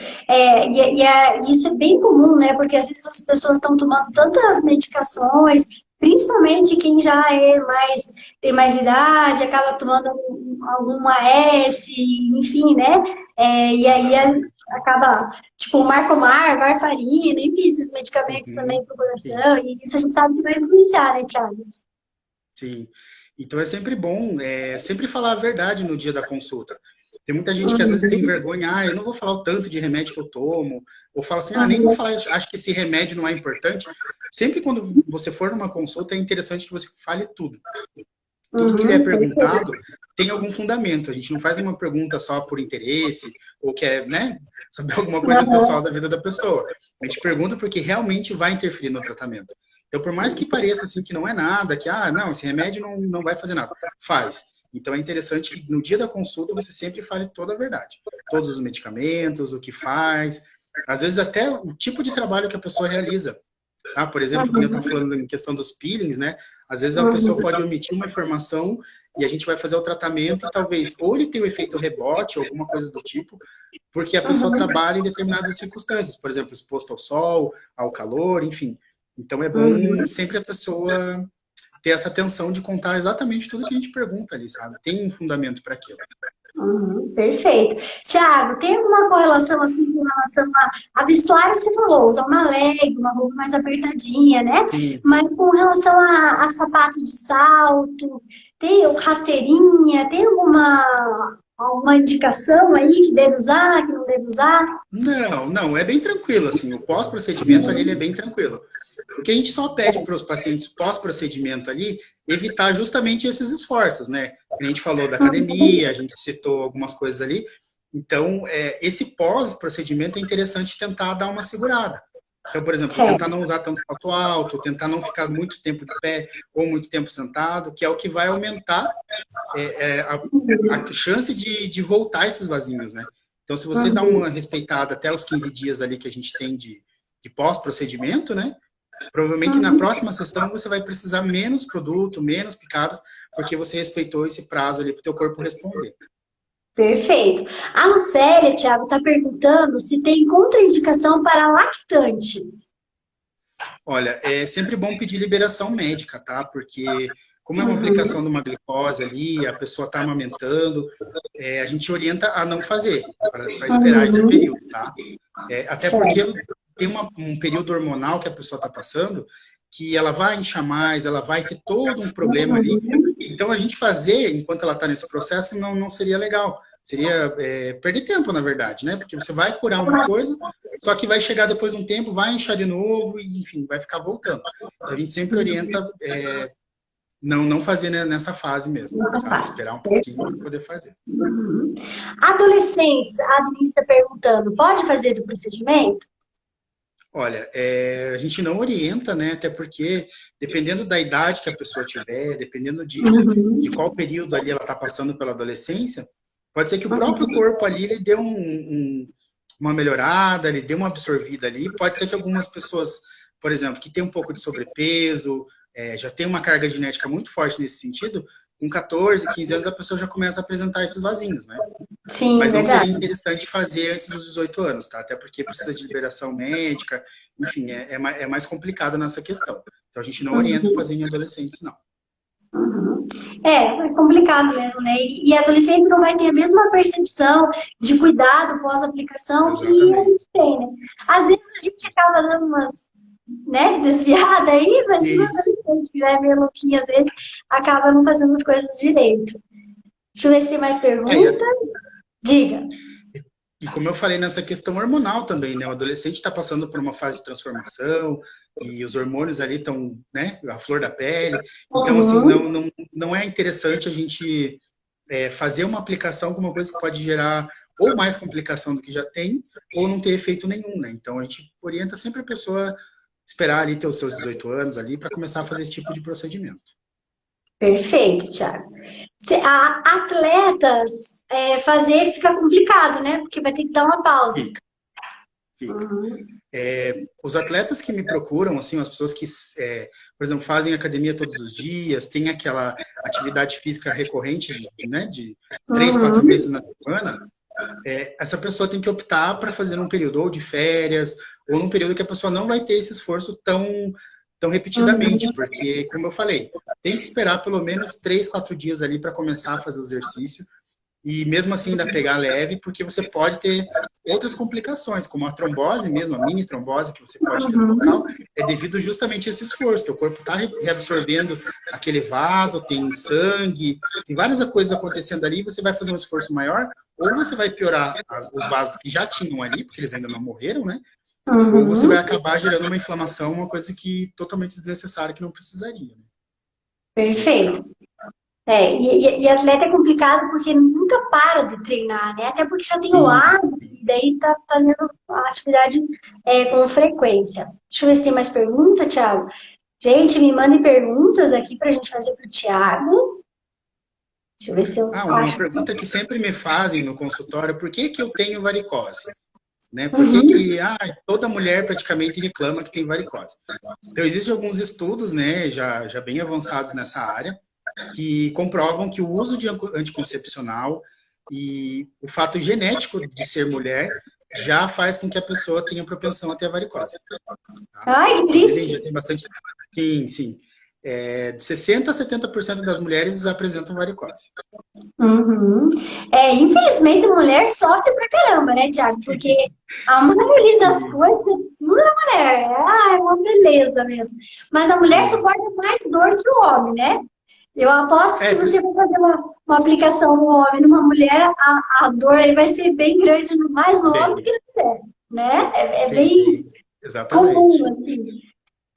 Isso é bem comum, né? Porque às vezes as pessoas estão tomando tantas medicações, principalmente quem já tem mais idade, acaba tomando algum AS, enfim, né? E aí acaba, tipo, Marcomar, Varfarina, enfim, esses medicamentos também pro coração, e isso a gente sabe que vai influenciar, né, Thiago? Sim. Então é sempre bom, sempre falar a verdade no dia da consulta. Tem muita gente que às vezes tem vergonha, eu não vou falar o tanto de remédio que eu tomo, ou fala assim, nem vou falar, acho que esse remédio não é importante. Sempre quando você for numa consulta, é interessante que você fale tudo. Tudo que lhe é perguntado tem algum fundamento. A gente não faz uma pergunta só por interesse, ou quer, né, saber alguma coisa pessoal da vida da pessoa. A gente pergunta porque realmente vai interferir no tratamento. Então, por mais que pareça assim que não é nada, que, não, esse remédio não vai fazer nada. Faz. Então, é interessante que no dia da consulta você sempre fale toda a verdade. Todos os medicamentos, o que faz, às vezes até o tipo de trabalho que a pessoa realiza. Tá? Por exemplo, quando eu estava falando em questão dos peelings, né? Às vezes a pessoa pode omitir uma informação e a gente vai fazer o tratamento e talvez ou ele tenha o efeito rebote ou alguma coisa do tipo, porque a pessoa trabalha em determinadas circunstâncias, por exemplo, exposto ao sol, ao calor, enfim. Então é bom sempre a pessoa ter essa atenção de contar exatamente tudo que a gente pergunta ali, sabe? Tem um fundamento para aquilo. Perfeito. Tiago, tem alguma correlação assim com relação a vestuário? Você falou, usar uma leg, uma roupa mais apertadinha, né? Sim. Mas com relação a sapato de salto, tem rasteirinha, tem alguma indicação aí que deve usar, que não deve usar? Não, é bem tranquilo, assim, o pós-procedimento ali ele é bem tranquilo. O que a gente só pede para os pacientes pós-procedimento ali, evitar justamente esses esforços, né? A gente falou da academia, a gente citou algumas coisas ali. Então, esse pós-procedimento é interessante tentar dar uma segurada. Então, por exemplo, tentar não usar tanto salto alto, tentar não ficar muito tempo de pé ou muito tempo sentado, que é o que vai aumentar a chance de voltar esses vasinhos, né? Então, se você dá uma respeitada até os 15 dias ali que a gente tem de pós-procedimento, né? Provavelmente na próxima sessão você vai precisar menos produto, menos picadas, porque você respeitou esse prazo ali para o teu corpo responder. Perfeito. A Lucélia, Thiago, está perguntando se tem contraindicação para lactante. Olha, é sempre bom pedir liberação médica, tá? Porque como é uma aplicação de uma glicose ali, a pessoa está amamentando, a gente orienta a não fazer, para esperar esse período, tá? Até porque tem um período hormonal que a pessoa está passando, que ela vai inchar mais, ela vai ter todo um problema ali. Então, a gente fazer, enquanto ela está nesse processo, não seria legal. Seria perder tempo, na verdade, né? Porque você vai curar uma coisa, só que vai chegar depois de um tempo, vai inchar de novo, e enfim, vai ficar voltando. Então, a gente sempre orienta não fazer nessa fase mesmo, sabe? Esperar um pouquinho para poder fazer. Adolescentes, a Denise está perguntando, pode fazer o procedimento? Olha, a gente não orienta, né? Até porque, dependendo da idade que a pessoa tiver, dependendo de qual período ali ela está passando pela adolescência, pode ser que o próprio corpo ali ele dê uma melhorada, ele dê uma absorvida ali. Pode ser que algumas pessoas, por exemplo, que tem um pouco de sobrepeso, já tem uma carga genética muito forte nesse sentido, com 14, 15 anos a pessoa já começa a apresentar esses vasinhos, né? Sim, mas não verdade. seria interessante fazer antes dos 18 anos, tá? Até porque precisa de liberação médica, enfim, é mais complicado nessa questão. Então a gente não orienta fazer em adolescentes, não. É complicado mesmo, né? E adolescente não vai ter a mesma percepção de cuidado pós-aplicação que a gente tem, né? Às vezes a gente acaba dando umas, né, desviada aí, imagina o adolescente que já é meio louquinho, às vezes acaba não fazendo as coisas direito. Deixa eu ver se tem mais perguntas. Diga. E como eu falei nessa questão hormonal também, né? O adolescente está passando por uma fase de transformação e os hormônios ali estão, né, a flor da pele. Então, assim, não é interessante a gente fazer uma aplicação com uma coisa que pode gerar ou mais complicação do que já tem, ou não ter efeito nenhum, né? Então, a gente orienta sempre a pessoa esperar ali ter os seus 18 anos ali para começar a fazer esse tipo de procedimento. Perfeito, Thiago. Atletas fazer fica complicado, né? Porque vai ter que dar uma pausa. Fica. Os atletas que me procuram, assim, as pessoas que, por exemplo, fazem academia todos os dias, tem aquela atividade física recorrente, né, de 3, 4 vezes na semana, essa pessoa tem que optar para fazer num período ou de férias, ou num período que a pessoa não vai ter esse esforço tão repetidamente, porque, como eu falei, tem que esperar pelo menos 3, 4 dias ali para começar a fazer o exercício, e mesmo assim ainda pegar leve, porque você pode ter outras complicações, como a trombose mesmo, a mini trombose que você pode ter no local, é devido justamente a esse esforço. Teu corpo está reabsorvendo aquele vaso, tem sangue, tem várias coisas acontecendo ali, você vai fazer um esforço maior, ou você vai piorar os vasos que já tinham ali, porque eles ainda não morreram, né? Ou Uhum. você vai acabar gerando uma inflamação, uma coisa que totalmente desnecessária, que não precisaria, né? Nesse Perfeito. caso. E atleta é complicado porque nunca para de treinar, né? Até porque já tem o Sim, hábito e daí tá fazendo a atividade com frequência. Deixa eu ver se tem mais pergunta, Thiago. Gente, me mandem perguntas aqui pra gente fazer pro Thiago. Deixa eu ver se eu uma acho. pergunta que sempre me fazem no consultório, por que que eu tenho varicose? Né? Por que Uhum, que toda mulher praticamente reclama que tem varicose? Então, existem alguns estudos, né, já bem avançados nessa área, que comprovam que o uso de anticoncepcional e o fato genético de ser mulher já faz com que a pessoa tenha propensão a ter a varicose. Tá? ai, que Inclusive, triste. já tem bastante. Sim, sim. De 60% a 70% das mulheres apresentam varicose. Uhum. Infelizmente, a mulher sofre pra caramba, né, Thiago? Porque Sim, a maioria das sim. coisas é tudo na mulher. É uma beleza mesmo. Mas a mulher Sim. suporta mais dor que o homem, né? Eu aposto que se Por você isso, for fazer uma aplicação no homem, numa mulher, a dor aí vai ser bem grande, mais no homem do bem, que na mulher, né? É bem sim, exatamente. comum, assim.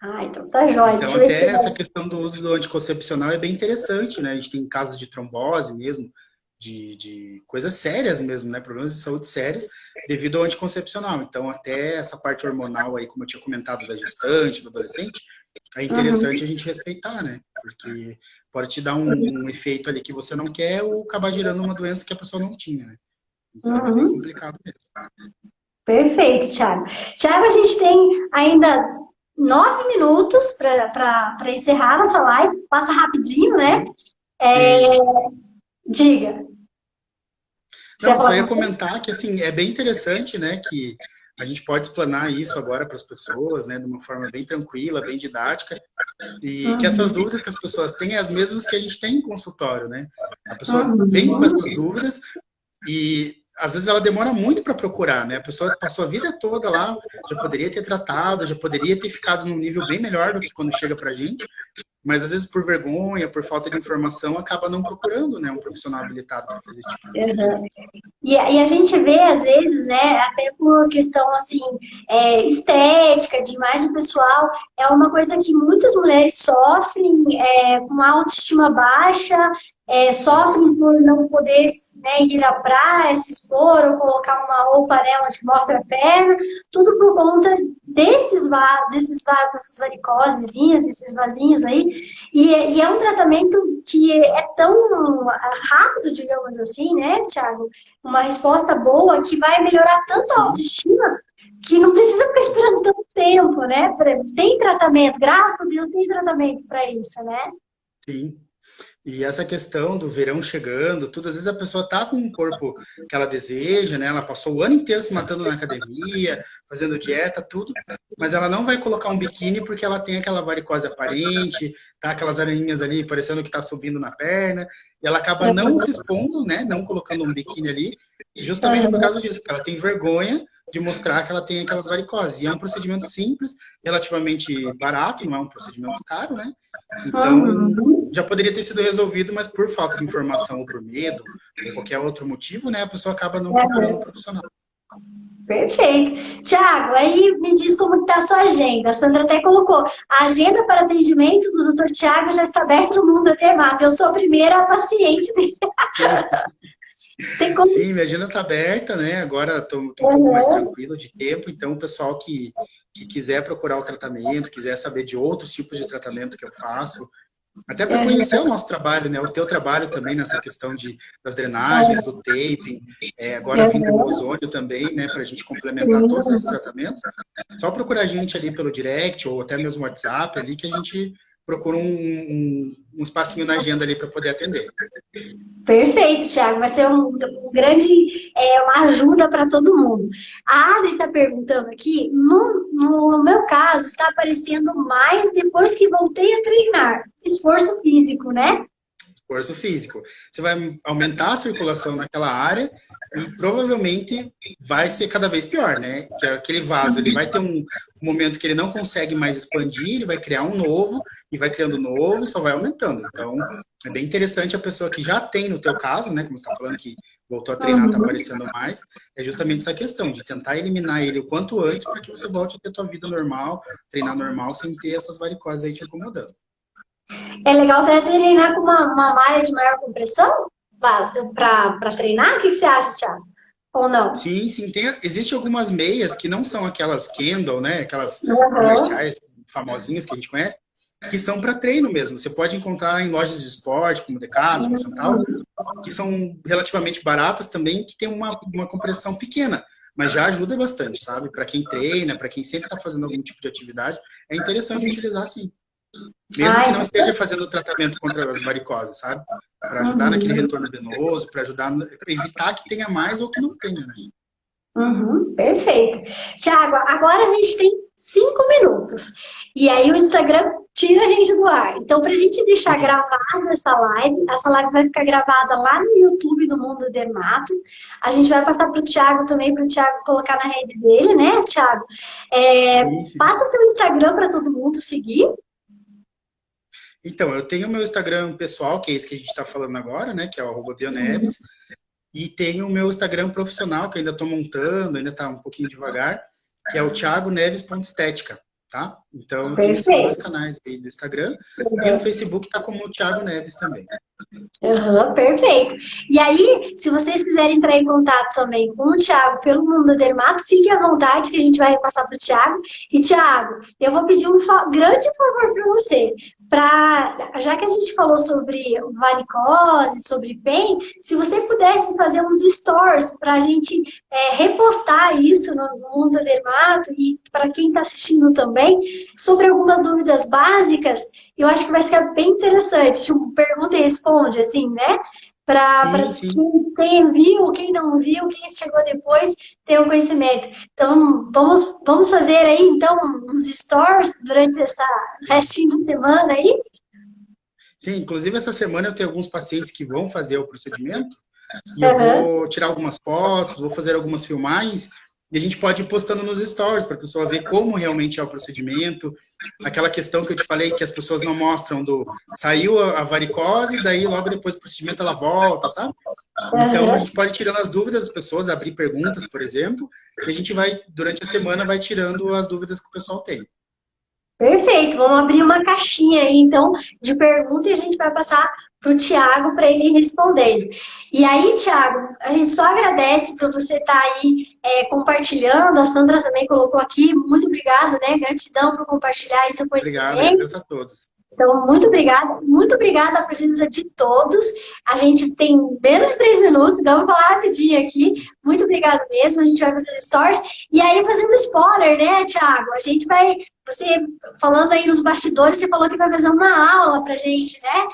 Ah, então tá jóia. Então, Deixa eu ver até se essa questão do uso do anticoncepcional é bem interessante, né? A gente tem casos de trombose mesmo, de coisas sérias mesmo, né? Problemas de saúde sérios devido ao anticoncepcional. Então, até essa parte hormonal aí, como eu tinha comentado, da gestante, do adolescente, é Uhum, interessante a gente respeitar, né? Porque pode te dar um efeito ali que você não quer ou acabar gerando uma doença que a pessoa não tinha, né? Então, é bem uhum. complicado mesmo. Perfeito, Thiago. Thiago, a gente tem ainda 9 minutos para encerrar nossa live. Passa rapidinho, né? Sim, É, sim. diga. Você ia Não, só falar ia com comentar que, assim, é bem interessante, né, que a gente pode explanar isso agora para as pessoas, né, de uma forma bem tranquila, bem didática, e que essas Uhum, dúvidas que as pessoas têm é as mesmas que a gente tem em consultório, né? A pessoa vem com uhum. essas dúvidas e às vezes ela demora muito para procurar, né? A pessoa passou a vida toda lá, já poderia ter tratado, já poderia ter ficado num nível bem melhor do que quando chega para a gente, mas às vezes por vergonha, por falta de informação, acaba não procurando, né, um profissional habilitado para fazer esse tipo de procedimento. E a gente vê, às vezes, né, até por questão, assim, estética, de imagem pessoal, é uma coisa que muitas mulheres sofrem, com uma autoestima baixa, sofrem Exatamente. por não poder, né, ir à praia, se expor, ou colocar uma roupa nela que mostra a perna, tudo por conta dessas varicosezinhas, esses vasinhos aí, e é um tratamento que é tão rápido, digamos assim, né, Thiago? Uma resposta boa que vai melhorar tanto a Sim, autoestima que não precisa ficar esperando tanto tempo, né? Tem tratamento, graças a Deus tem tratamento para isso, né? sim. E essa questão do verão chegando, tudo, às vezes a pessoa tá com um corpo que ela deseja, né? Ela passou o ano inteiro se matando na academia, fazendo dieta, tudo, mas ela não vai colocar um biquíni porque ela tem aquela varicose aparente, tá aquelas aranhinhas ali parecendo que tá subindo na perna, e ela acaba não se expondo, né? Não colocando um biquíni ali, justamente por causa disso, porque ela tem vergonha de mostrar que ela tem aquelas varicoses. E é um procedimento simples, relativamente barato, não é um procedimento caro, né? Então, Uhum. já poderia ter sido resolvido, mas por falta de informação ou por medo ou qualquer outro motivo, né, a pessoa acaba não procurando um profissional. Perfeito. Tiago, aí me diz como está a sua agenda. A Sandra até colocou, a agenda para atendimento do doutor Tiago já está aberta no mundo Dermato. Eu sou a primeira paciente dele. Tem como... Sim, minha agenda está aberta, né? Agora estou um pouco mais tranquilo de tempo, então o pessoal que quiser procurar o tratamento, quiser saber de outros tipos de tratamento que eu faço, até para conhecer o nosso trabalho, né? O teu trabalho também nessa questão das drenagens, do taping, agora vindo o ozônio também, né? Para a gente complementar todos esses tratamentos. Só procurar a gente ali pelo direct ou até mesmo WhatsApp ali que a gente procura um espacinho na agenda ali para poder atender. Perfeito, Thiago. Vai ser um grande, uma ajuda para todo mundo. A Adri está perguntando aqui, no meu caso, está aparecendo mais depois que voltei a treinar. Esforço físico, né? Esforço físico. Você vai aumentar a circulação naquela área e provavelmente vai ser cada vez pior, né? Que aquele vaso, ele vai ter um momento que ele não consegue mais expandir, ele vai criar um novo e vai criando novo e só vai aumentando. Então, é bem interessante a pessoa que já tem, no teu caso, né? Como você está falando que voltou a treinar, está aparecendo mais, é justamente essa questão de tentar eliminar ele o quanto antes para que você volte a ter a tua vida normal, treinar normal, sem ter essas varicoses aí te incomodando. É legal até treinar com uma malha de maior compressão para treinar? O que você acha, Thiago? Ou não? Sim, sim. Existem algumas meias que não são aquelas Kendall, né? Aquelas Uhum. comerciais famosinhas que a gente conhece, que são para treino mesmo. Você pode encontrar em lojas de esporte, como Decathlon, Central, que são relativamente baratas também, que tem uma compressão pequena, mas já ajuda bastante, sabe? Para quem treina, para quem sempre está fazendo algum tipo de atividade, é interessante utilizar sim. Mesmo que não esteja fazendo o tratamento contra as varicoses, sabe? Para ajudar naquele retorno venoso, para ajudar a evitar que tenha mais ou que não tenha, né? Perfeito. Tiago, agora a gente tem 5 minutos. E aí o Instagram tira a gente do ar. Então, para a gente deixar gravada essa live vai ficar gravada lá no YouTube do Mundo Dermato. A gente vai passar para o Thiago também, para o Thiago colocar na rede dele, né, Thiago? Sim. Passa seu Instagram para todo mundo seguir. Então, eu tenho o meu Instagram pessoal, que é esse que a gente está falando agora, né? Que é o @bioneves. E tenho o meu Instagram profissional, que eu ainda estou montando, ainda está um pouquinho devagar, que é o thiagoneves.estética, tá? Então, eu tenho esses dois canais aí do Instagram. E no Facebook está como o Thiago Neves também. Perfeito. E aí, se vocês quiserem entrar em contato também com o Thiago pelo Mundo Dermato, fiquem à vontade que a gente vai repassar para o Thiago. E, Thiago, eu vou pedir um grande favor para você. Já que a gente falou sobre varicose, sobre PEN, se você pudesse fazer uns stories para a gente repostar isso no Mundo Dermato e para quem está assistindo também, sobre algumas dúvidas básicas, eu acho que vai ficar bem interessante. Tipo, pergunta e responde, assim, né? Para quem viu, quem não viu, quem chegou depois, ter o conhecimento. Então, vamos fazer aí, então, uns stories durante essa restinho de semana aí? Sim, inclusive essa semana eu tenho alguns pacientes que vão fazer o procedimento e eu vou tirar algumas fotos, vou fazer algumas filmagens e a gente pode ir postando nos stories para a pessoa ver como realmente é o procedimento. Aquela questão que eu te falei que as pessoas não mostram saiu a varicose, daí logo depois do procedimento ela volta, sabe? Então a gente pode ir tirando as dúvidas das pessoas, abrir perguntas, por exemplo, e a gente vai, durante a semana, vai tirando as dúvidas que o pessoal tem. Perfeito, vamos abrir uma caixinha aí, então, de pergunta e a gente vai passar para o Thiago para ele responder. E aí, Thiago, a gente só agradece por você estar aí compartilhando, a Sandra também colocou aqui, muito obrigado, né? Gratidão por compartilhar esse conhecimento. Obrigado, agradeço a todos. Então, muito obrigada a presença de todos. A gente tem menos de 3 minutos, então vou falar rapidinho aqui. Muito obrigada mesmo, a gente vai fazer stories. E aí, fazendo spoiler, né, Thiago? A gente vai, você falando aí nos bastidores, você falou que vai fazer uma aula pra gente, né?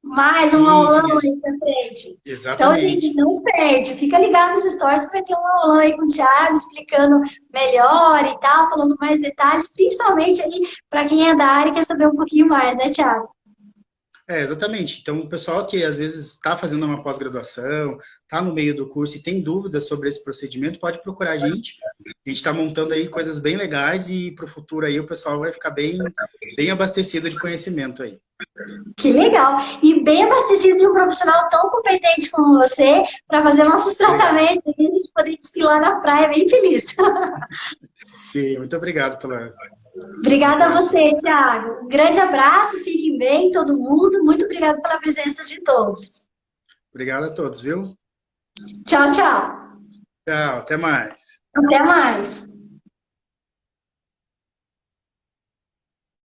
Mais um aulão aí pra frente. Exatamente. Então, gente, não perde. Fica ligado nos stories que vai ter um aulão aí com o Thiago, explicando melhor e tal, falando mais detalhes, principalmente aí para quem é da área e quer saber um pouquinho mais, né, Thiago? Exatamente. Então, o pessoal que às vezes está fazendo uma pós-graduação, está no meio do curso e tem dúvidas sobre esse procedimento, pode procurar a gente. A gente está montando aí coisas bem legais e para o futuro aí o pessoal vai ficar bem abastecido de conhecimento aí. Que legal! E bem abastecido de um profissional tão competente como você para fazer nossos tratamentos e a gente poder desfilar na praia bem feliz. Sim, muito obrigado pela... Obrigada a você, Thiago. Um grande abraço, fiquem bem, todo mundo. Muito obrigada pela presença de todos. Obrigado a todos, viu? Tchau, tchau. Tchau, até mais. Até mais.